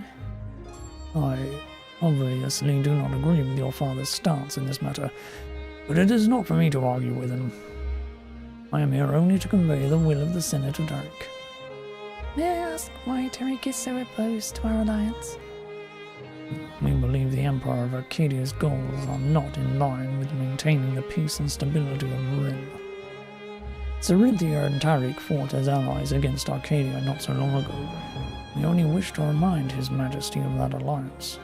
Speaker 2: I obviously do not agree with your father's stance in this matter, but it is not for me to argue with him. I am here only to convey the will of the Senate of Tarik.
Speaker 1: May I ask why Tarik is so opposed to our alliance?
Speaker 2: We believe the Empire of Arcadia's goals are not in line with maintaining the peace and stability of Rim. Sarinthia and Tarik fought as allies against Arcadia not so long ago. We only wish to remind His Majesty of that alliance.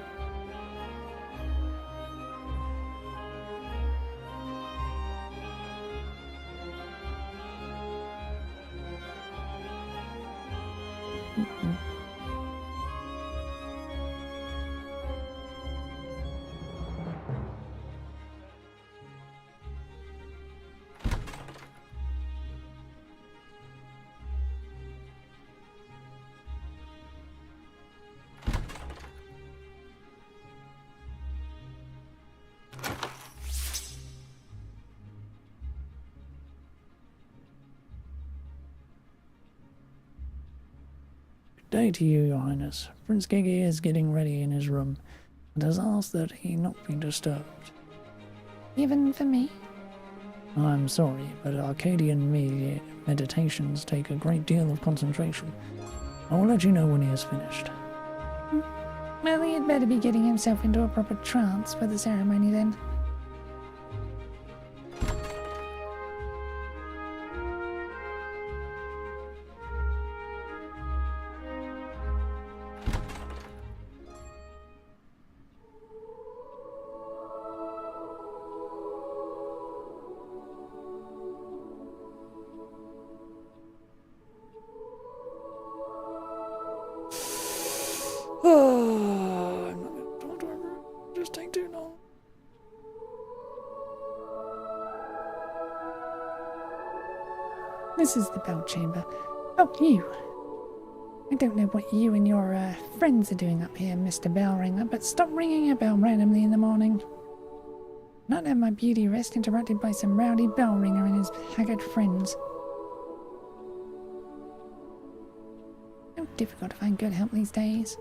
Speaker 2: Day to you, Your Highness. Prince Gigi is getting ready in his room and has asked that he not be disturbed.
Speaker 1: Even for me?
Speaker 2: I'm sorry, but Arcadian meditations take a great deal of concentration. I will let you know when he is finished.
Speaker 1: Well, he had better be getting himself into a proper trance for the ceremony then.
Speaker 2: Oh, I'm not going to talk to her. It'll just take too long.
Speaker 1: This is the bell chamber. Oh, you. I don't know what you and your friends are doing up here, Mr. Bell Ringer, but stop ringing a bell randomly in the morning. Not have my beauty rest interrupted by some rowdy bell ringer and his haggard friends. So difficult to find good help these days.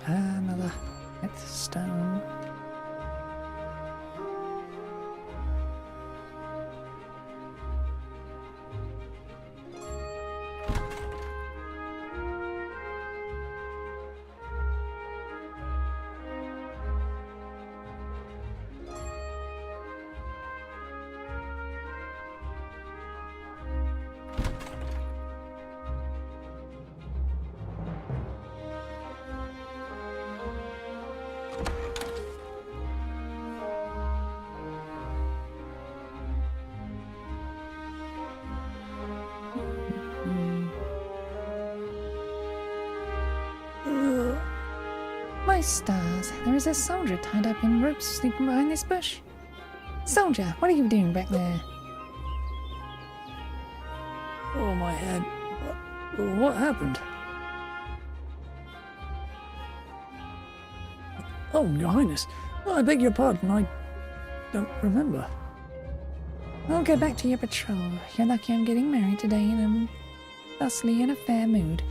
Speaker 1: Another stone. My stars, there is a soldier tied up in ropes sleeping behind this bush. Soldier, what are you doing back there?
Speaker 2: Oh, my head. What happened? Oh, Your Highness. Oh, I beg your pardon. I don't remember.
Speaker 1: I'll go back to your patrol. You're lucky I'm getting married today and I'm thusly in a fair mood.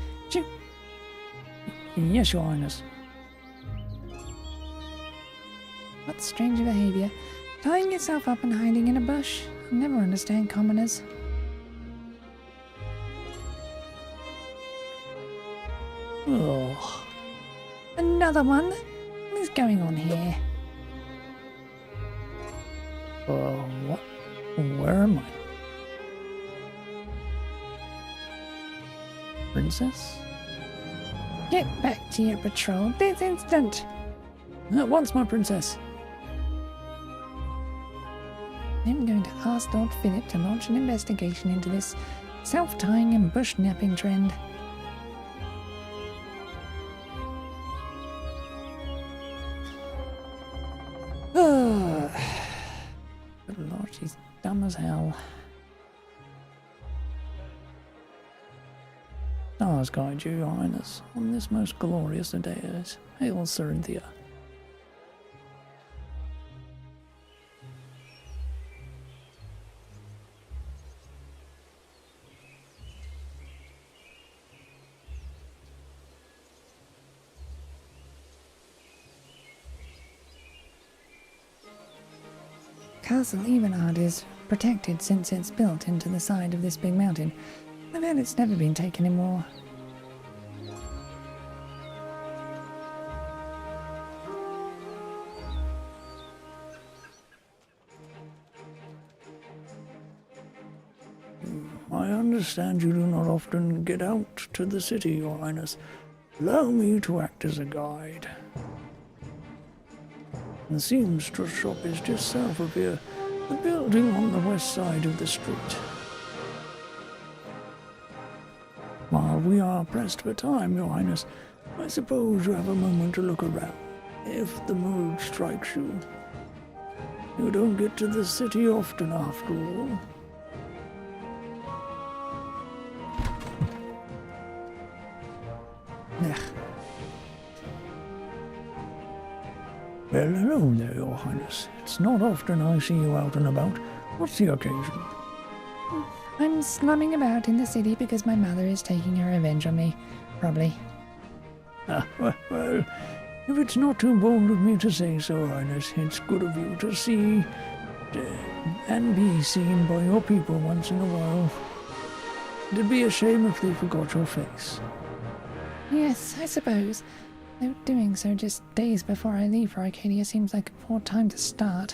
Speaker 2: Yes, Your Highness.
Speaker 1: What strange behaviour. Tying yourself up and hiding in a bush. I'll never understand commoners.
Speaker 2: Oh.
Speaker 1: Another one? What is going on here?
Speaker 2: What? Where am I? Princess?
Speaker 1: Get back to your patrol this instant!
Speaker 2: At once, my princess.
Speaker 1: I'm going to ask Lord Philip to launch an investigation into this self-tying and bush-napping trend.
Speaker 2: Good Lord, she's dumb as hell. Stars guide you, Your Highness, on this most glorious of days. Hail, Cerinthia.
Speaker 1: Castle Evenard is protected since it's built into the side of this big mountain. I bet it's never been taken in war.
Speaker 2: I understand you do not often get out to the city, Your Highness. Allow me to act as a guide. The seamstress shop is just south of here, the building on the west side of the street. While we are pressed for time, Your Highness, I suppose you have a moment to look around, if the mood strikes you. You don't get to the city often, after all.
Speaker 1: Ugh.
Speaker 2: Well, hello there, Your Highness. It's not often I see you out and about. What's the occasion?
Speaker 1: I'm slumming about in the city because my mother is taking her revenge on me. Probably.
Speaker 2: Well, if it's not too bold of me to say so, Your Highness, it's good of you to see and be seen by your people once in a while. It'd be a shame if they forgot your face.
Speaker 1: Yes, I suppose. Though doing so just days before I leave for Arcadia seems like a poor time to start.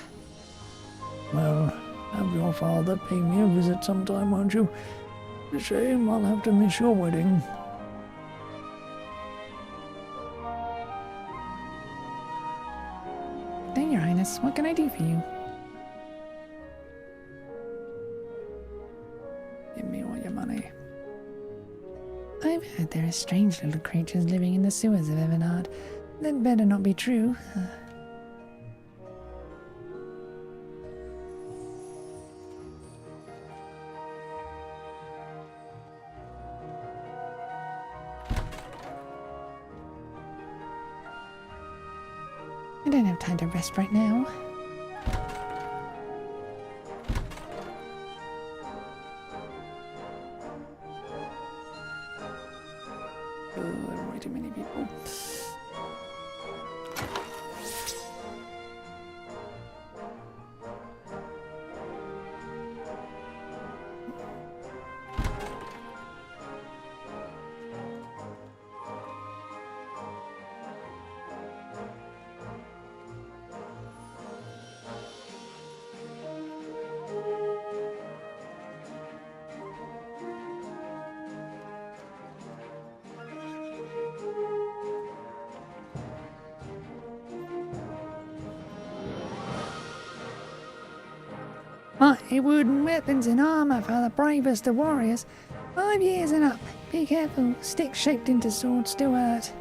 Speaker 2: Well, have your father pay me a visit sometime, won't you? It's a shame I'll have to miss your wedding.
Speaker 1: Then, Your Highness, what can I do for you?
Speaker 2: Give me all your money.
Speaker 1: I've heard there are strange little creatures living in the sewers of Everard. That better not be true. I don't have time to rest right now.
Speaker 2: Oh, there are way too many people.
Speaker 1: My wooden weapons and armour for the bravest of warriors. 5 years and up. Be careful. Sticks shaped into swords still hurt.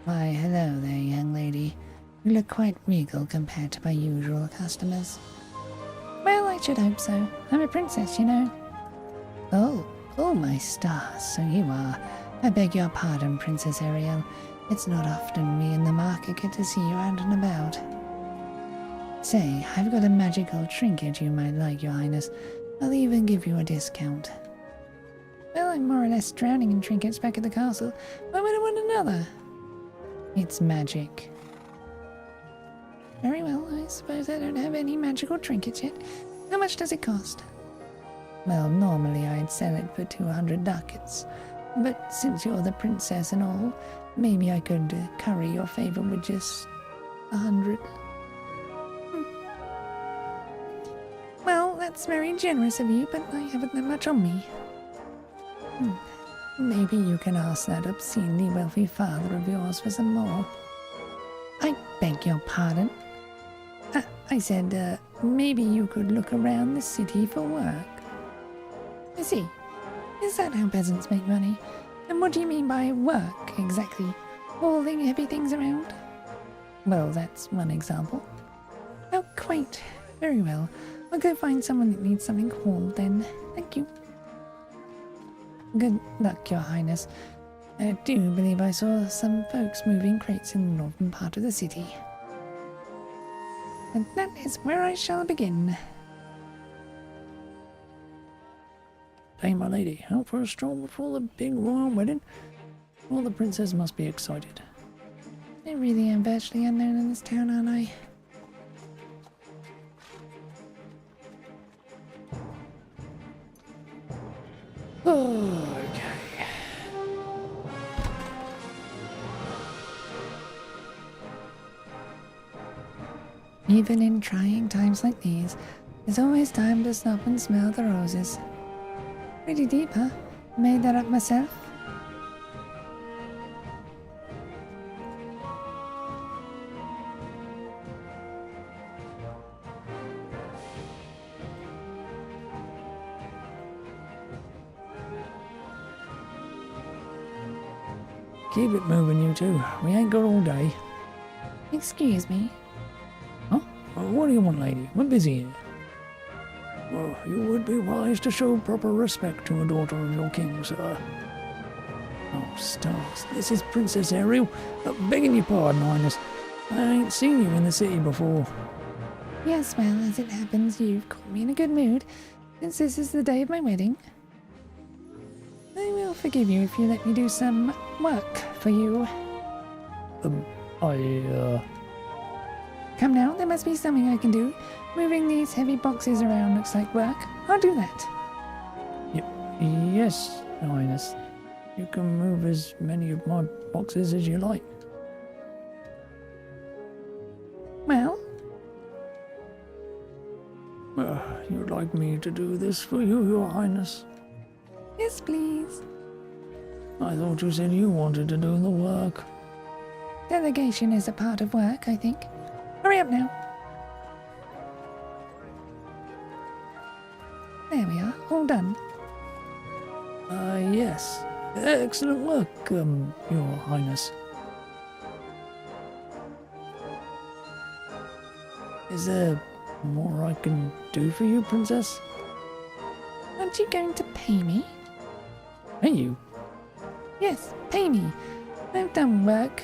Speaker 1: Why, hello there, young lady. You look quite regal compared to my usual customers. Well, I should hope so. I'm a princess, you know. Oh, my stars, so you are. I beg your pardon, Princess Ariel. It's not often we in the market get to see you out and about. Say, I've got a magical trinket you might like, Your Highness. I'll even give you a discount. Well, I'm more or less drowning in trinkets back at the castle. Why would I want another? It's magic. Very well, I suppose I don't have any magical trinkets yet. How much does it cost? Well, normally I'd sell it for 200 ducats. But since you're the princess and all, maybe I could curry your favor with just 100. Well, that's very generous of you, but I haven't that much on me. Maybe you can ask that obscenely wealthy father of yours for some more. I beg your pardon. I said, maybe you could look around the city for work. I see. Is that how peasants make money? And what do you mean by work, exactly? Hauling heavy things around? Well, that's one example. How quaint. Very well. I'll go find someone that needs something hauled then. Thank you. Good luck, Your Highness. I do believe I saw some folks moving crates in the northern part of the city. And that is where I shall begin.
Speaker 2: Hey, my lady, out for a stroll before the big royal wedding? Well, the princess must be excited.
Speaker 1: I really am virtually unknown in this town, aren't I?
Speaker 2: Okay.
Speaker 1: Even in trying times like these, there's always time to stop and smell the roses. Pretty deep, huh? Made that up myself.
Speaker 2: Keep it moving, you two. We ain't got all day.
Speaker 1: Excuse me.
Speaker 2: Huh? What do you want, lady? We're busy here. Well, you would be wise to show proper respect to a daughter of your king, sir. Oh, stars. This is Princess Ariel. Begging your pardon, Highness. I ain't seen you in the city before.
Speaker 1: Yes, well, as it happens, you've caught me in a good mood, since this is the day of my wedding. I will forgive you if you let me do some work for you. Come now, there must be something I can do. Moving these heavy boxes around looks like work. I'll do that.
Speaker 2: Yes, Your Highness. You can move as many of my boxes as you like.
Speaker 1: Well,
Speaker 2: You'd like me to do this for you, Your Highness?
Speaker 1: yes, please.
Speaker 2: I thought you said you wanted to do the work.
Speaker 1: Delegation is a part of work, I think. Hurry up now. There we are, all done.
Speaker 2: Yes. Excellent work, Your Highness. Is there more I can do for you, Princess?
Speaker 1: Aren't you going to pay me?
Speaker 2: Pay you?
Speaker 1: Yes, pay me. I've done work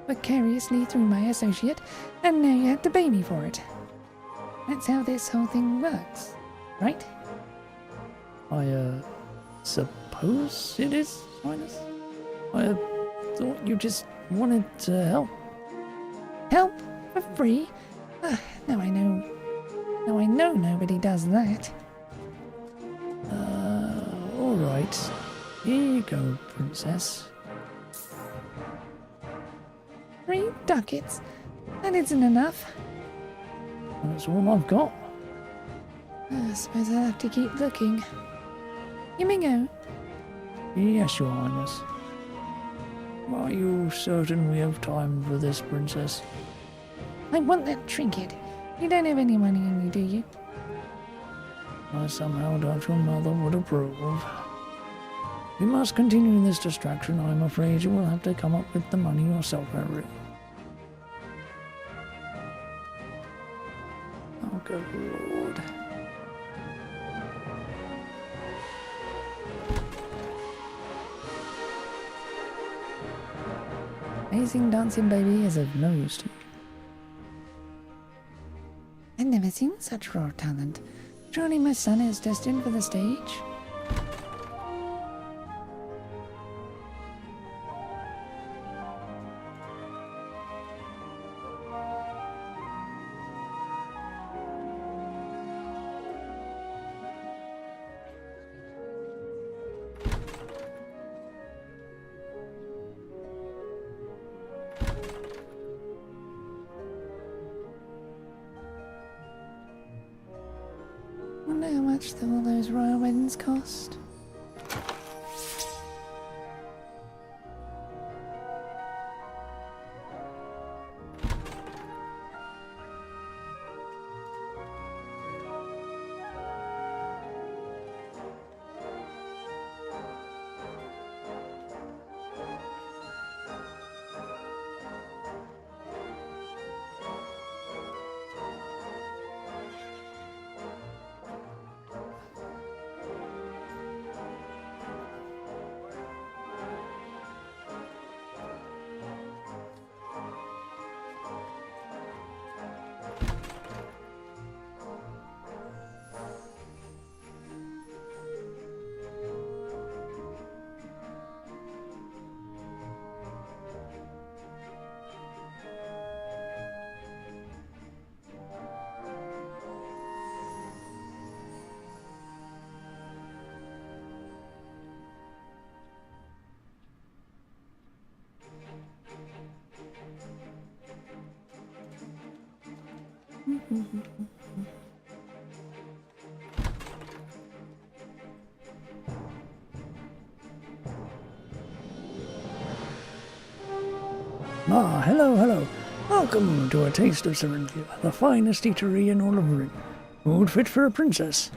Speaker 1: vicariously through my associate, and now you have to pay me for it. That's how this whole thing works, right?
Speaker 2: I suppose it is, Highness. I thought you just wanted to help.
Speaker 1: Help for free? Now I know. Now I know nobody does that.
Speaker 2: All right. Here you go, Princess.
Speaker 1: 3 ducats? That isn't enough.
Speaker 2: That's all I've got.
Speaker 1: I suppose I'll have to keep looking. You may go.
Speaker 2: Yes, Your Highness. Are you certain we have time for this, Princess?
Speaker 1: I want that trinket. You don't have any money on you, do you?
Speaker 2: I somehow doubt your mother would approve. We must continue this distraction. I'm afraid you will have to come up with the money yourself, Ariel. Oh, good Lord.
Speaker 1: Amazing dancing baby is of no use to you. I've never seen such raw talent. Surely my son is destined for the stage. Wonder how much all those royal weddings cost.
Speaker 2: Hello. Welcome to a taste of Serentia, the finest eatery in all of Rin. Food fit for a princess.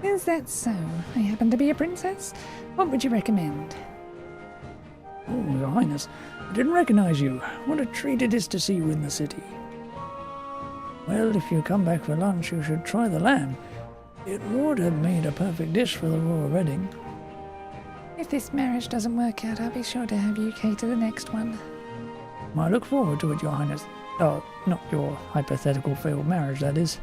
Speaker 1: Is that so? I happen to be a princess. What would you recommend?
Speaker 2: Oh, Your Highness, I didn't recognize you. What a treat it is to see you in the city. Well, if you come back for lunch, you should try the lamb. It would have made a perfect dish for the royal wedding.
Speaker 1: If this marriage doesn't work out, I'll be sure to have you cater the next one.
Speaker 2: I look forward to it, Your Highness. Oh, not your hypothetical failed marriage, that is.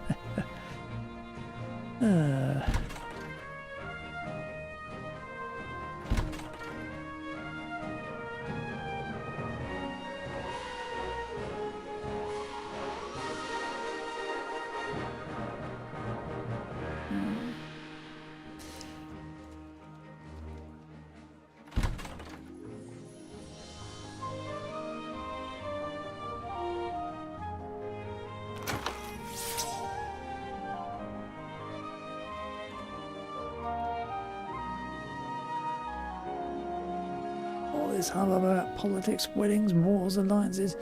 Speaker 2: All this hubbub about politics, weddings, wars, alliances.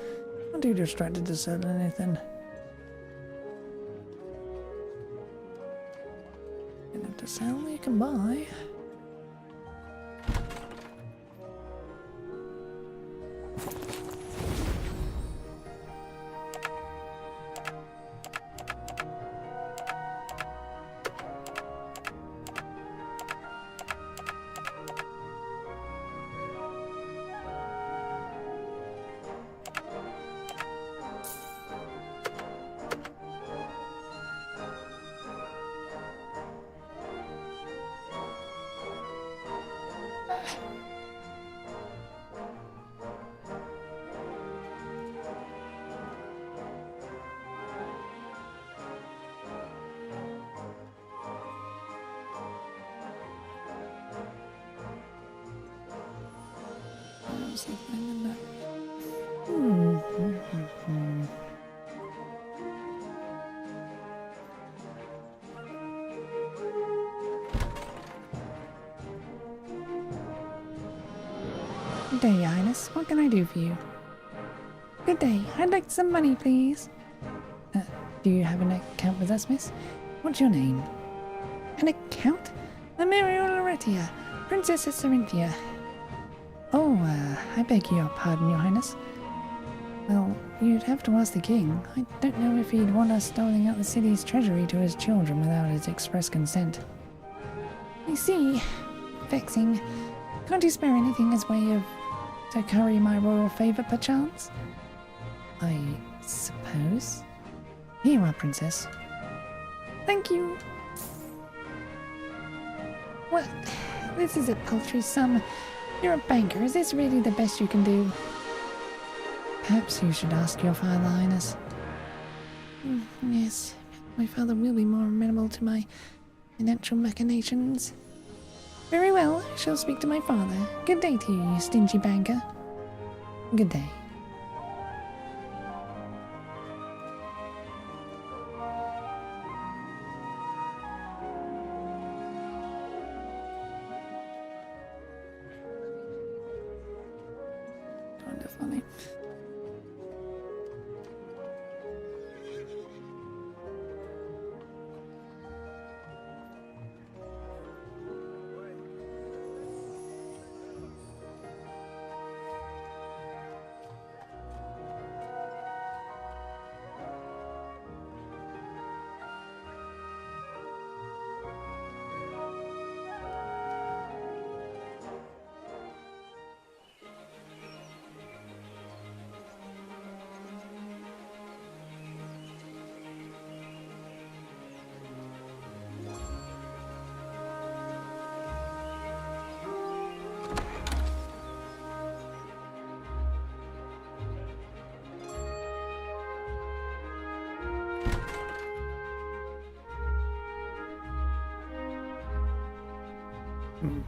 Speaker 2: I'm too distracted to settle anything. You have to sell, you can buy.
Speaker 1: Good day, Your Highness. What can I do for you? Good day. I'd like some money, please. Do you have an account with us, miss? What's your name? An account? I'm Ariel Loretia, Princess of Sarinthia. Oh, I beg your pardon, Your Highness. Well, you'd have to ask the king. I don't know if he'd want us doling out the city's treasury to his children without his express consent. I see. Vexing. Can't you spare anything as way of to curry my royal favour, perchance? I suppose. Here you are, Princess. Thank you. Well, this is a paltry sum. You're a banker. Is this really the best you can do? Perhaps you should ask your father, Highness. Yes, my father will be more amenable to my financial machinations. Very well, I shall speak to my father. Good day to you, you stingy banker. Good day. Kinda funny.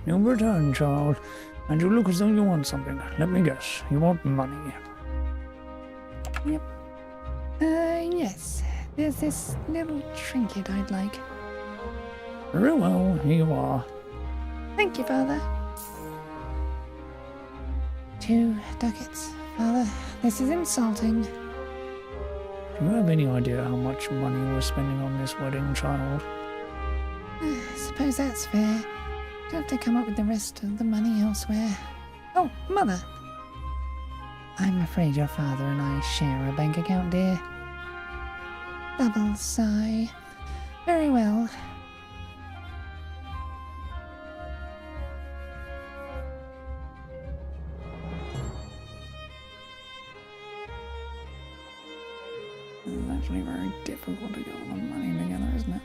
Speaker 2: You'll return, child, and you look as though you want something. Let me guess, you want money.
Speaker 1: Yep. Yes. There's this little trinket I'd like.
Speaker 2: Very well, here you are.
Speaker 1: Thank you, Father. 2 ducats. Father, this is insulting.
Speaker 2: Do you have any idea how much money we're spending on this wedding, child?
Speaker 1: Suppose that's fair. You'll have to come up with the rest of the money elsewhere. Oh, Mother! I'm afraid your father and I share a bank account, dear. Double sigh. Very well. It's actually very difficult to get all the money together, isn't it?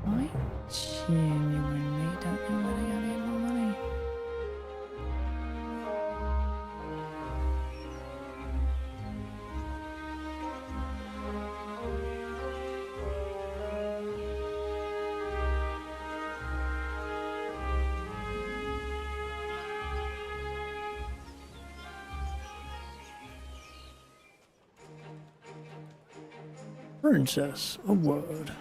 Speaker 1: I genuinely don't know where to go to get more money.
Speaker 2: Princess, a word.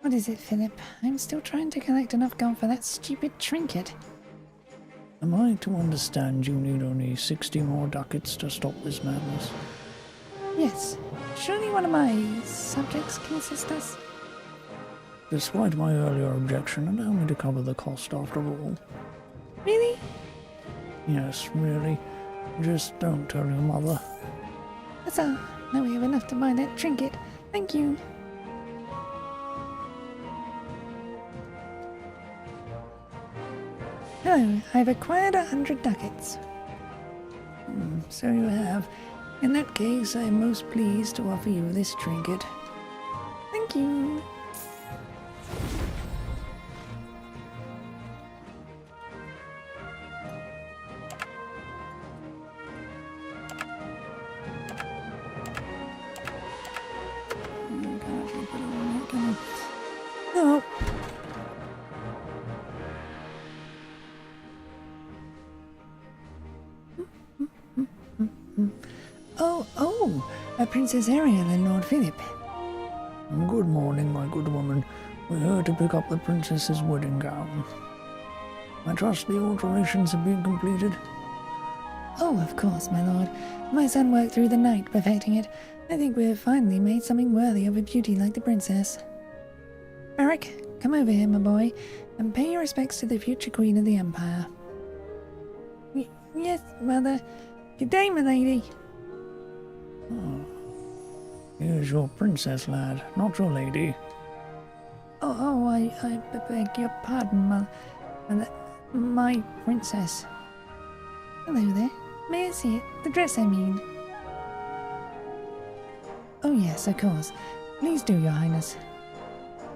Speaker 1: What is it, Philip? I'm still trying to collect enough gold for that stupid trinket.
Speaker 2: Am I to understand you need only 60 more ducats to stop this madness?
Speaker 1: Yes. Surely one of my subjects can assist us?
Speaker 2: Despite my earlier objection, allow me to cover the cost after all.
Speaker 1: Really?
Speaker 2: Yes, really. Just don't tell your mother.
Speaker 1: That's all. Now we have enough to buy that trinket. Thank you. Hello, I've acquired 100 ducats.
Speaker 2: So you have. In that case, I am most pleased to offer you this trinket.
Speaker 1: Thank you.
Speaker 2: No.
Speaker 1: Princess Ariel and Lord Philip.
Speaker 2: Good morning, my good woman. We're here to pick up the princess's wedding gown. I trust the alterations have been completed.
Speaker 1: Oh, of course, my lord. My son worked through the night perfecting it. I think we've finally made something worthy of a beauty like the princess. Barrick, come over here, my boy, and pay your respects to the future queen of the empire. Yes, mother. Good day, my lady.
Speaker 2: Oh. Here's your princess, lad, not your lady.
Speaker 1: I beg your pardon, my princess. Hello there. May I see it? The dress, I mean. Oh yes, of course. Please do, your highness.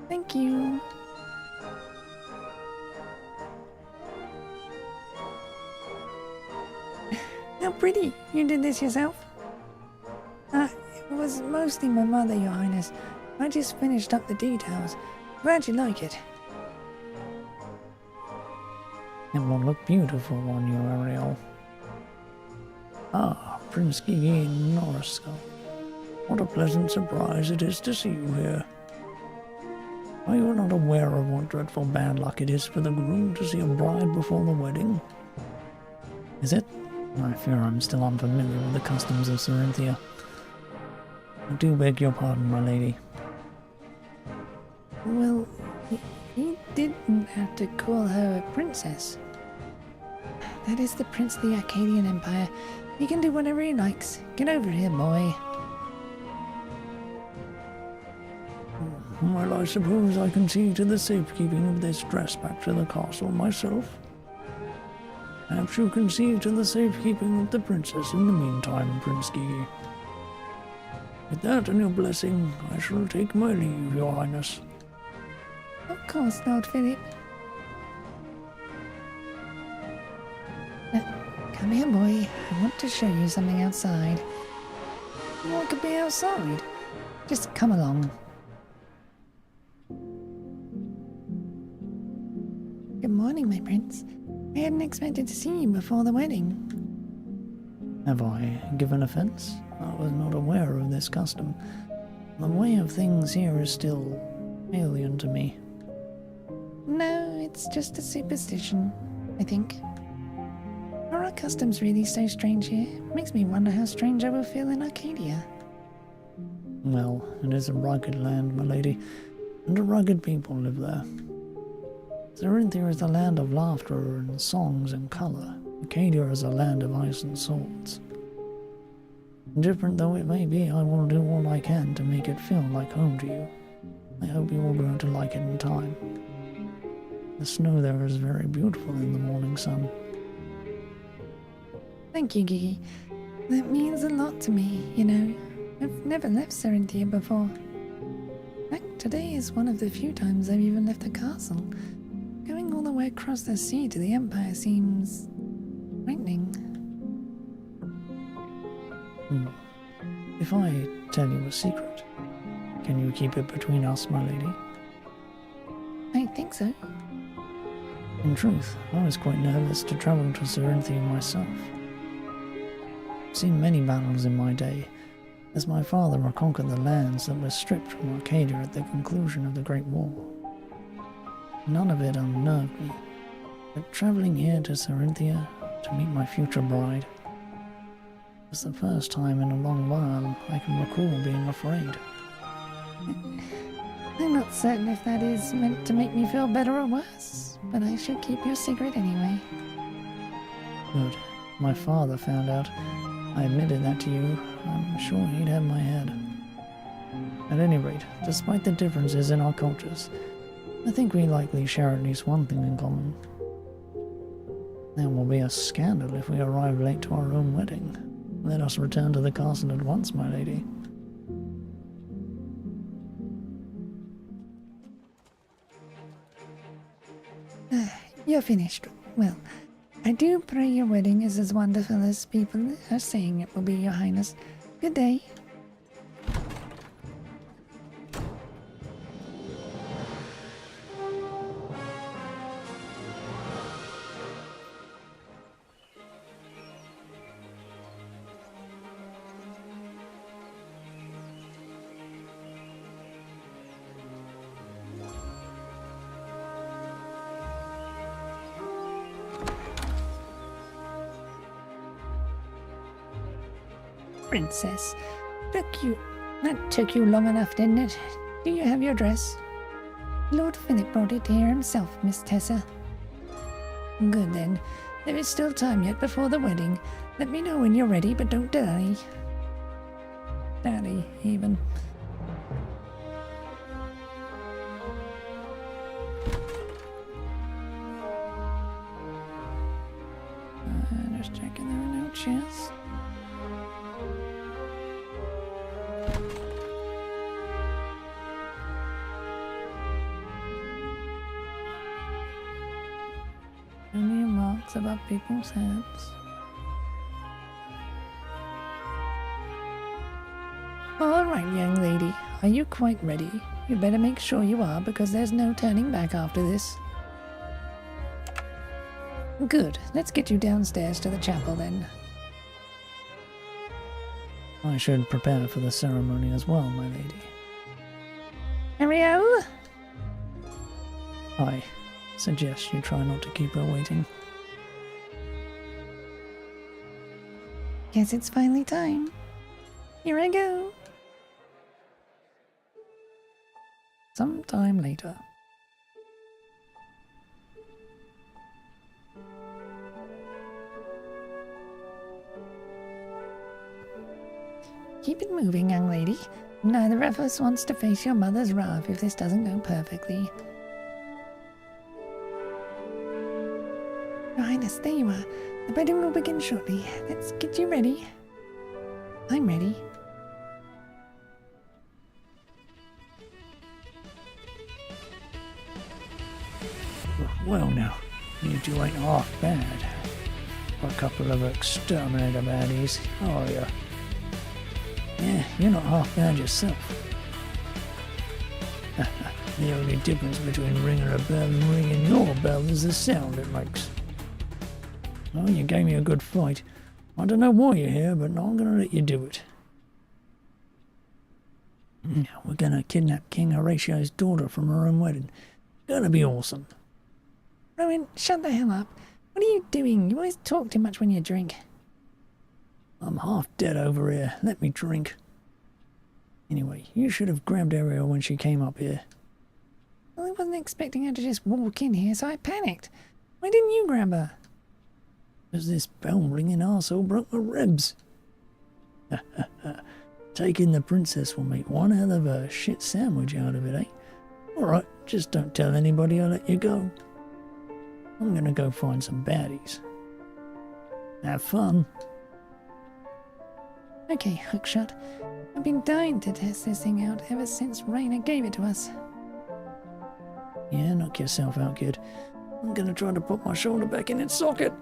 Speaker 1: Thank you. How pretty! You did this yourself? It was mostly my mother, your highness. I just finished up the details. Glad you like it.
Speaker 2: It will look beautiful on you, Ariel. Ah, Prince Gigi Norrisco. What a pleasant surprise it is to see you here. Are you not aware of what dreadful bad luck it is for the groom to see a bride before the wedding? Is it? I fear I'm still unfamiliar with the customs of Sarinthia. I do beg your pardon, my lady.
Speaker 1: Well, he didn't have to call her a princess. That is the prince of the Arcadian Empire. He can do whatever he likes. Get over here, boy.
Speaker 2: Well, I suppose I can see to the safekeeping of this dress back to the castle myself. Perhaps you can see to the safekeeping of the princess in the meantime, Prince Gigi. With that and your blessing, I shall take my leave, your highness.
Speaker 1: Of course, Lord Philip. Come here, boy. I want to show you something outside. What could be outside? Just come along. Good morning, my prince. I hadn't expected to see you before the wedding.
Speaker 2: Have I given offence? I was not aware of this custom. The way of things here is still alien to me.
Speaker 1: No, it's just a superstition, I think. Are our customs really so strange here? Makes me wonder how strange I will feel in Arcadia.
Speaker 2: Well, it is a rugged land, my lady, and a rugged people live there. Sarinthia is a land of laughter and songs and colour. Arcadia is a land of ice and swords. Different though it may be, I will do all I can to make it feel like home to you. I hope you will grow to like it in time. The snow there is very beautiful in the morning sun.
Speaker 1: Thank you, Gigi. That means a lot to me, you know. I've never left Sarinthia before. In fact, today is one of the few times I've even left the castle. Going all the way across the sea to the Empire seems frightening.
Speaker 2: If I tell you a secret, can you keep it between us, my lady?
Speaker 1: I think so.
Speaker 2: In truth, I was quite nervous to travel to Sarinthia myself. I've seen many battles in my day, as my father reconquered the lands that were stripped from Arcadia at the conclusion of the Great War. None of it unnerved me, but travelling here to Sarinthia to meet my future bride was the first time in a long while I can recall being afraid.
Speaker 1: I'm not certain if that is meant to make me feel better or worse, but I should keep your secret anyway.
Speaker 2: Good. My father found out. I admitted that to you. I'm sure he'd have my head. At any rate, despite the differences in our cultures, I think we likely share at least one thing in common. There will be a scandal if we arrive late to our own wedding. Let us return to the castle at once, my lady.
Speaker 1: You're finished. Well, I do pray your wedding is as wonderful as people are saying it will be, your highness. Good day. Princess, that took you long enough, didn't it? Do you have your dress? Lord Philip brought it here himself, Miss Tessa. Good then. There is still time yet before the wedding. Let me know when you're ready, but don't delay. Daddy, even. Just checking there are no chairs. Any marks above people's heads? All right, young lady. Are you quite ready? You better make sure you are, because there's no turning back after this. Good. Let's get you downstairs to the chapel then.
Speaker 2: I should prepare for the ceremony as well, my lady.
Speaker 1: Ariel?
Speaker 2: I suggest you try not to keep her waiting.
Speaker 1: Guess it's finally time. Here I go.
Speaker 2: Sometime later.
Speaker 1: Keep it moving, young lady. Neither of us wants to face your mother's wrath if this doesn't go perfectly. Your Highness, there you are. The wedding will begin shortly. Let's get you ready. I'm ready.
Speaker 2: Well now, you two ain't half bad. A couple of exterminator baddies, are you? Yeah, you're not half bad yourself. The only difference between ringing a bell and ringing your bell is the sound it makes. Well, you gave me a good fight. I don't know why you're here, but I'm going to let you do it. We're going to kidnap King Horatio's daughter from her own wedding. Going to be awesome.
Speaker 1: Rowan, shut the hell up. What are you doing? You always talk too much when you drink.
Speaker 2: I'm half dead over here. Let me drink. Anyway, you should have grabbed Ariel when she came up here.
Speaker 1: Well, I wasn't expecting her to just walk in here, so I panicked. Why didn't you grab her?
Speaker 2: Because this bell-ringing arsehole broke my ribs. Taking the princess will make one hell of a shit sandwich out of it, eh? Alright, just don't tell anybody I'll let you go. I'm gonna go find some baddies. Have fun.
Speaker 1: Okay, Hookshot. I've been dying to test this thing out ever since Raina gave it to us.
Speaker 2: Yeah, knock yourself out, kid. I'm gonna try to put my shoulder back in its socket.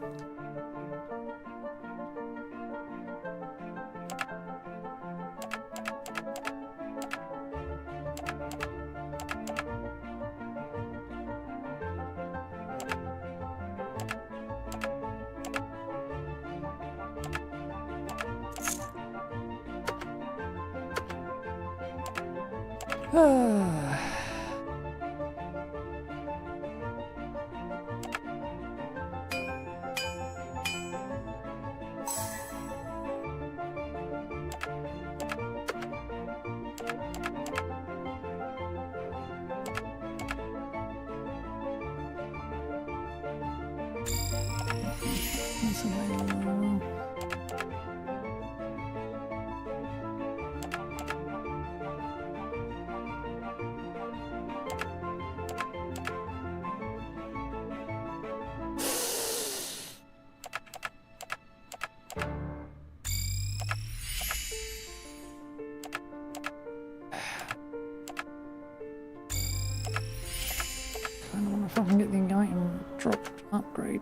Speaker 2: I don't know if I can get the item dropped upgrade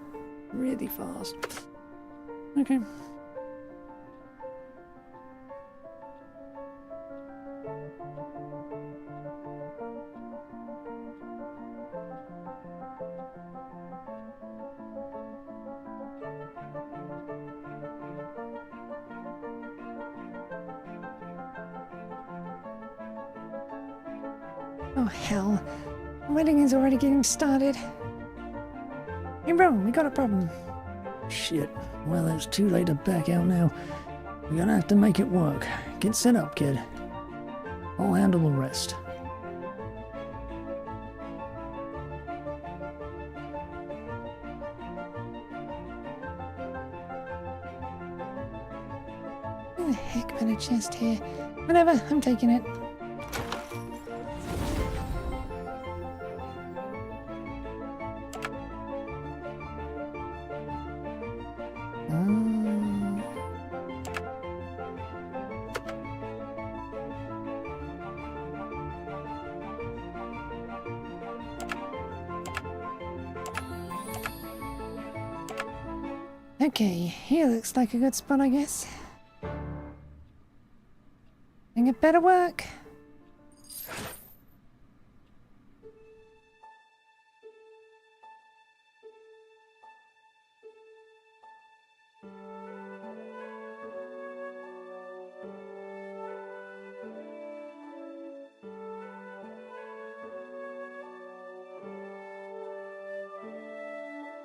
Speaker 2: really fast. Okay.
Speaker 1: Oh, hell. The wedding is already getting started. Hey, Rowan, we got a problem.
Speaker 2: Shit. Well, it's too late to back out now. We're gonna have to make it work. Get set up, kid. I'll handle the rest.
Speaker 1: Who the heck put a chest here? Whatever, I'm taking it. Okay, here looks like a good spot, I guess. Think it better work.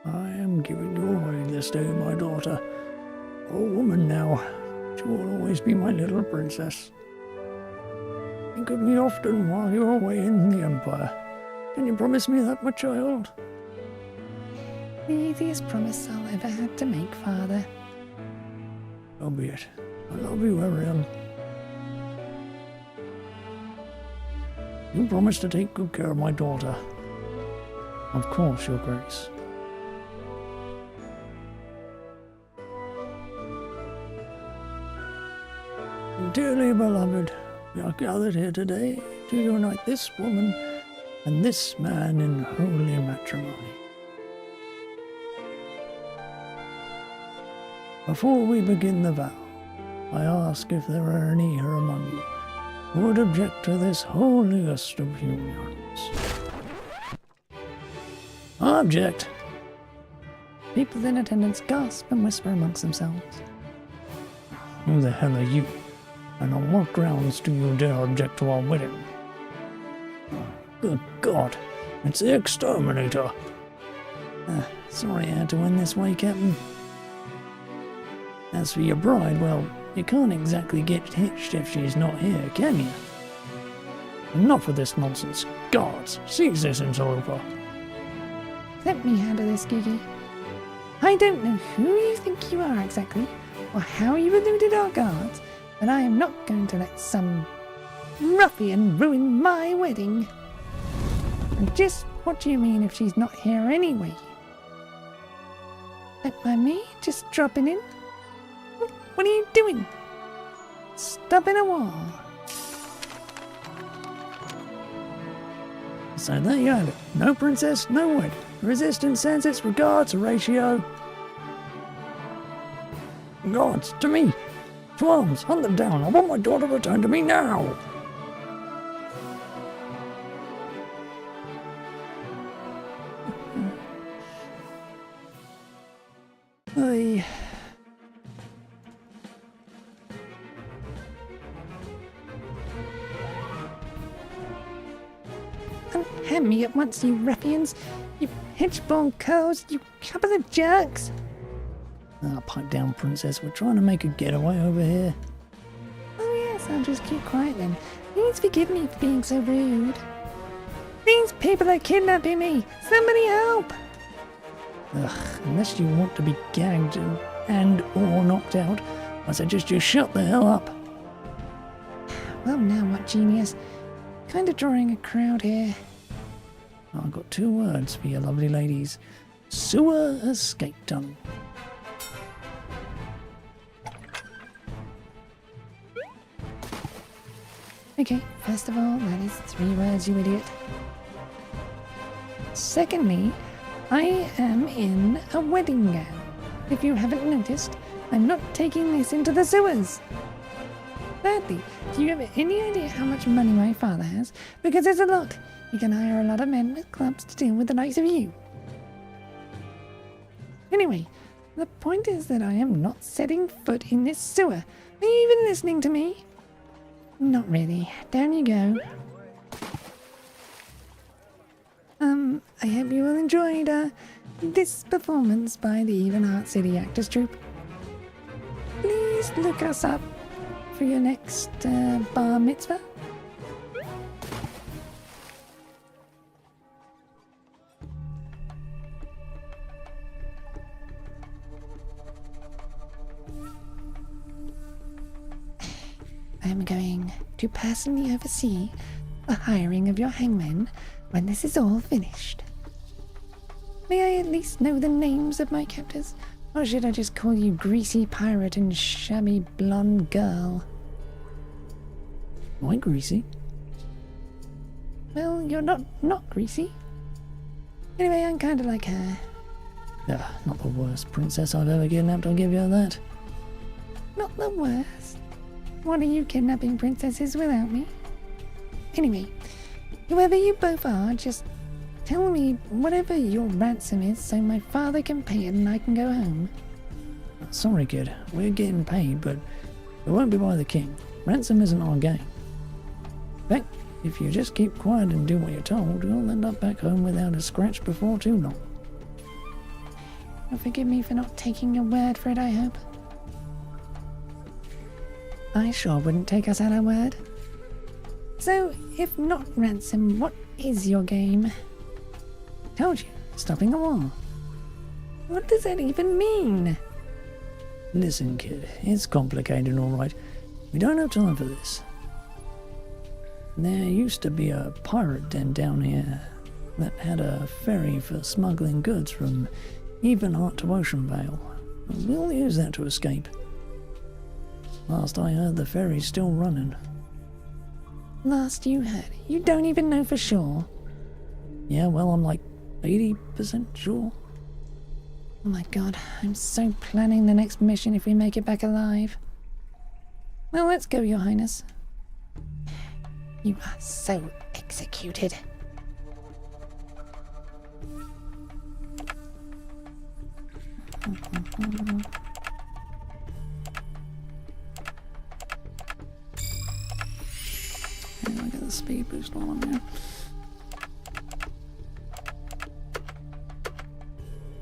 Speaker 2: I am giving you away this day, my daughter. A woman now. She will always be my little princess. Think of me often while you're away in the Empire. Can you promise me that, my child?
Speaker 1: The easiest promise I'll ever have to make, Father.
Speaker 2: So be it. I love you, Ariel. You promised to take good care of my daughter. Of course, Your Grace. Dearly beloved, we are gathered here today to unite this woman and this man in holy matrimony. Before we begin the vow, I ask if there are any here among you who would object to this holiest of unions. I object.
Speaker 1: People in attendance gasp and whisper amongst themselves.
Speaker 2: Who the hell are you? And on what grounds do you dare object to our wedding? Good God, it's the exterminator.
Speaker 1: Sorry I had to end this way, Captain.
Speaker 2: As for your bride, well, you can't exactly get hitched if she's not here, can you? Enough of this nonsense. Guards, seize this interloper.
Speaker 1: Let me handle this, Gigi. I don't know who you think you are exactly, or how you eluded our guards, but I am not going to let some ruffian ruin my wedding. And just what do you mean if she's not here anyway? That by me just dropping in? What are you doing? Stopping a wall.
Speaker 2: So there you have it. No princess, no wedding. Resistance sends its regards, Horatio. Guards, to me. To arms, hunt them down. I want my daughter returned to me now.
Speaker 1: Unhand me at once, you ruffians! You hedge-born curs! You couple of jerks!
Speaker 2: Pipe down, princess. We're trying to make a getaway over here.
Speaker 1: Oh yes, I'll just keep quiet then. Please forgive me for being so rude. These people are kidnapping me! Somebody help!
Speaker 2: Unless you want to be gagged and or knocked out, I suggest you shut the hell up.
Speaker 1: Well now what, genius? Kind of drawing a crowd here.
Speaker 2: I've got 2 words for you lovely ladies. Sewer escape tunnel.
Speaker 1: Okay, first of all, that is 3 words, you idiot. Secondly, I am in a wedding gown. If you haven't noticed, I'm not taking this into the sewers. Thirdly, do you have any idea how much money my father has? Because there's a lot. He can hire a lot of men with clubs to deal with the likes of you. Anyway, the point is that I am not setting foot in this sewer. Are you even listening to me? Not really. Down you go. I hope you all enjoyed this performance by the Even Heart City Actors Troupe. Please look us up for your next bar mitzvah. I am going to personally oversee the hiring of your hangmen when this is all finished. May I at least know the names of my captors? Or should I just call you greasy pirate and shabby blonde girl?
Speaker 2: Why greasy?
Speaker 1: Well, you're not greasy. Anyway, I'm kind of like her.
Speaker 2: Not the worst princess I've ever kidnapped, I'll give you that.
Speaker 1: Not the worst. What are you kidnapping princesses without me? Anyway, whoever you both are, just tell me whatever your ransom is so my father can pay it and I can go home.
Speaker 2: Sorry, kid. We're getting paid, but it won't be by the king. Ransom isn't our game. In fact, if you just keep quiet and do what you're told, you'll end up back home without a scratch before too long.
Speaker 1: Well, forgive me for not taking your word for it, I hope. I sure wouldn't take us at our word. So, if not ransom, what is your game?
Speaker 2: Told you, stopping a war.
Speaker 1: What does that even mean?
Speaker 2: Listen, kid, it's complicated, all right. We don't have time for this. There used to be a pirate den down here that had a ferry for smuggling goods from Evenheart to Oceanvale. We'll use that to escape. Last I heard, the ferry's still running.
Speaker 1: Last you heard, you don't even know for sure.
Speaker 2: Yeah, well, I'm like 80% sure.
Speaker 1: Oh my god, I'm so planning the next mission if we make it back alive. Well, let's go, Your Highness. You are so executed.
Speaker 2: Yeah, I got the speed boost on now.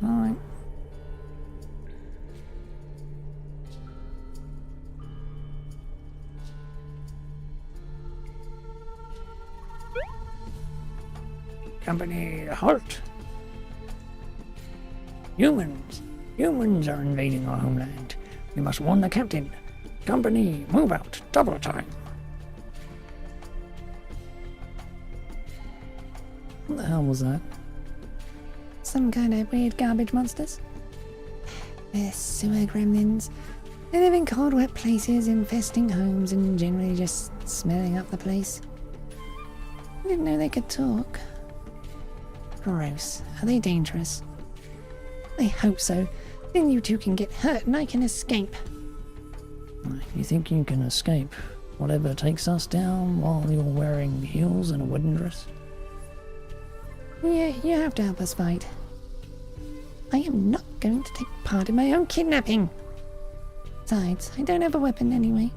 Speaker 2: Alright. Company, halt! Humans! Humans are invading our homeland. We must warn the captain. Company, move out. Double time. What the hell was that?
Speaker 1: Some kind of weird garbage monsters. They're sewer gremlins. They live in cold, wet places, infesting homes and generally just smelling up the place. I didn't know they could talk. Gross. Are they dangerous? I hope so. Then you two can get hurt and I can escape.
Speaker 2: You think you can escape whatever takes us down while you're wearing heels and a wedding dress?
Speaker 1: Yeah, you have to help us fight. I am not going to take part in my own kidnapping. Besides, I don't have a weapon anyway.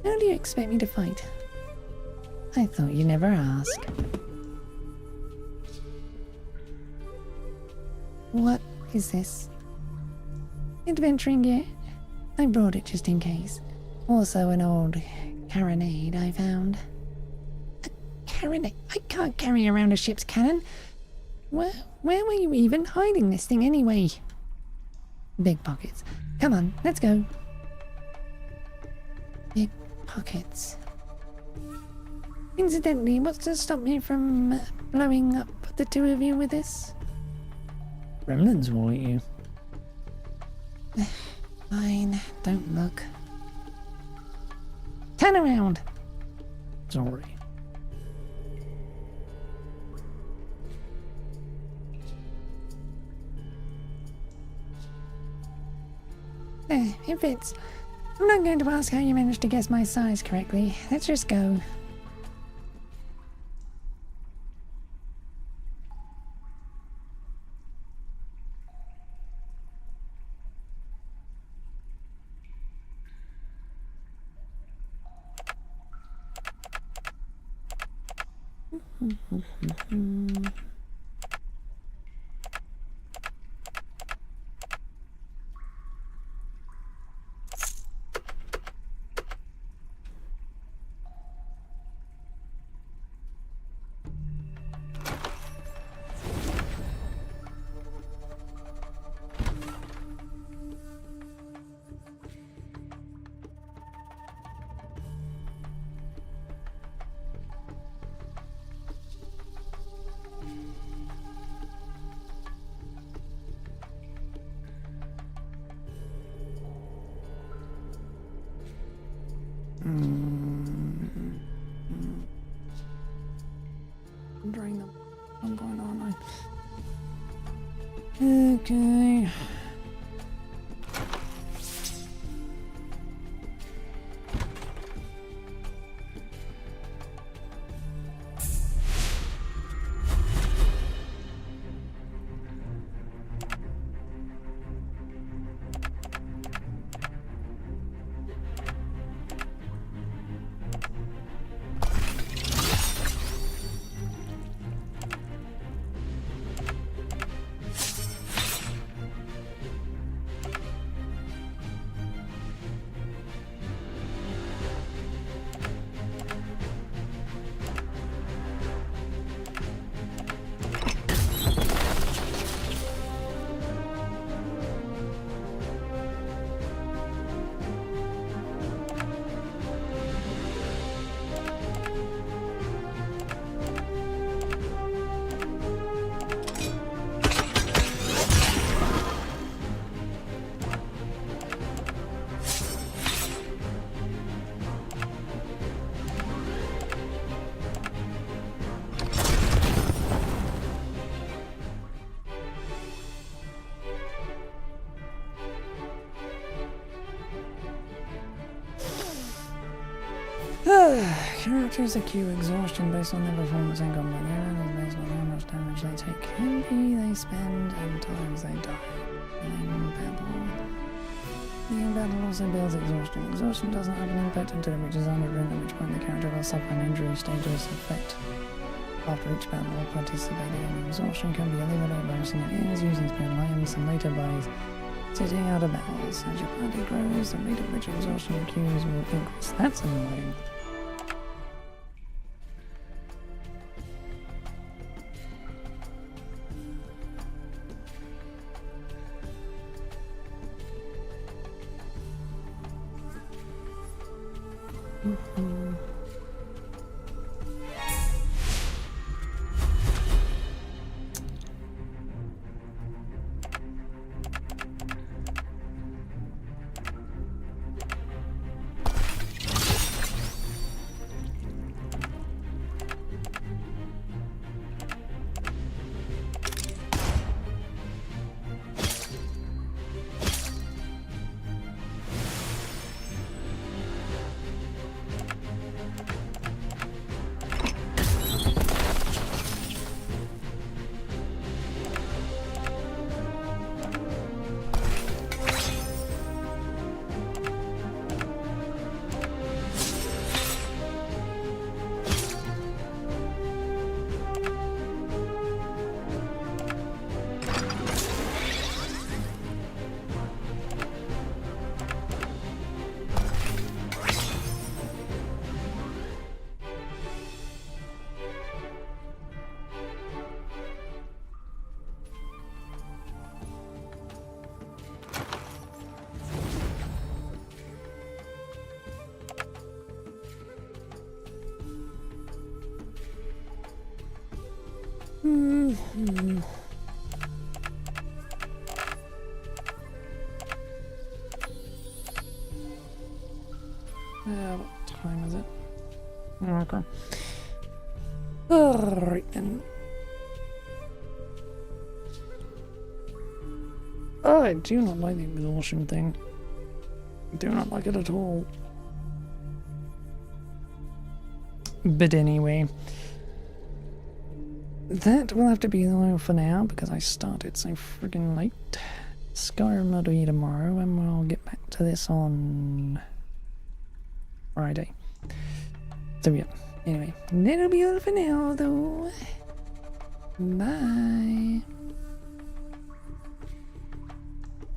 Speaker 1: How do you expect me to fight? I thought you never ask. What is this? Adventuring gear? I brought it just in case. Also an old carronade I found. A carronade? I can't carry around a ship's cannon. Where were you even hiding this thing anyway? Big pockets. Come on, let's go. Big pockets. Incidentally, what's to stop me from blowing up the two of you with this?
Speaker 2: Gremlins will eat you.
Speaker 1: Fine, don't look. Turn around!
Speaker 2: Sorry.
Speaker 1: There, it fits. I'm not going to ask how you managed to guess my size correctly. Let's just go.
Speaker 2: Drain them. I'm going on. Okay. characters accrue exhaustion based on their performance and combat. Their earnings based on how much damage they take, MP they spend, and times they die. In battle also builds exhaustion. Exhaustion doesn't have an impact until it reaches 100 ring, at which point the character will suffer an injury status effect. After each battle or participating in exhaustion can be eliminated by using it is using spare items and later by sitting out of battles. As your party grows, the rate at which exhaustion accrues will increase. That's annoying. What time is it? Okay. Alright then. I do not like the exhaustion thing. I do not like it at all. But anyway, that will have to be all for now because I started so friggin' late. Skyrim will be tomorrow and we'll get back to this on Friday. So yeah, anyway, that'll be all for now though. Bye.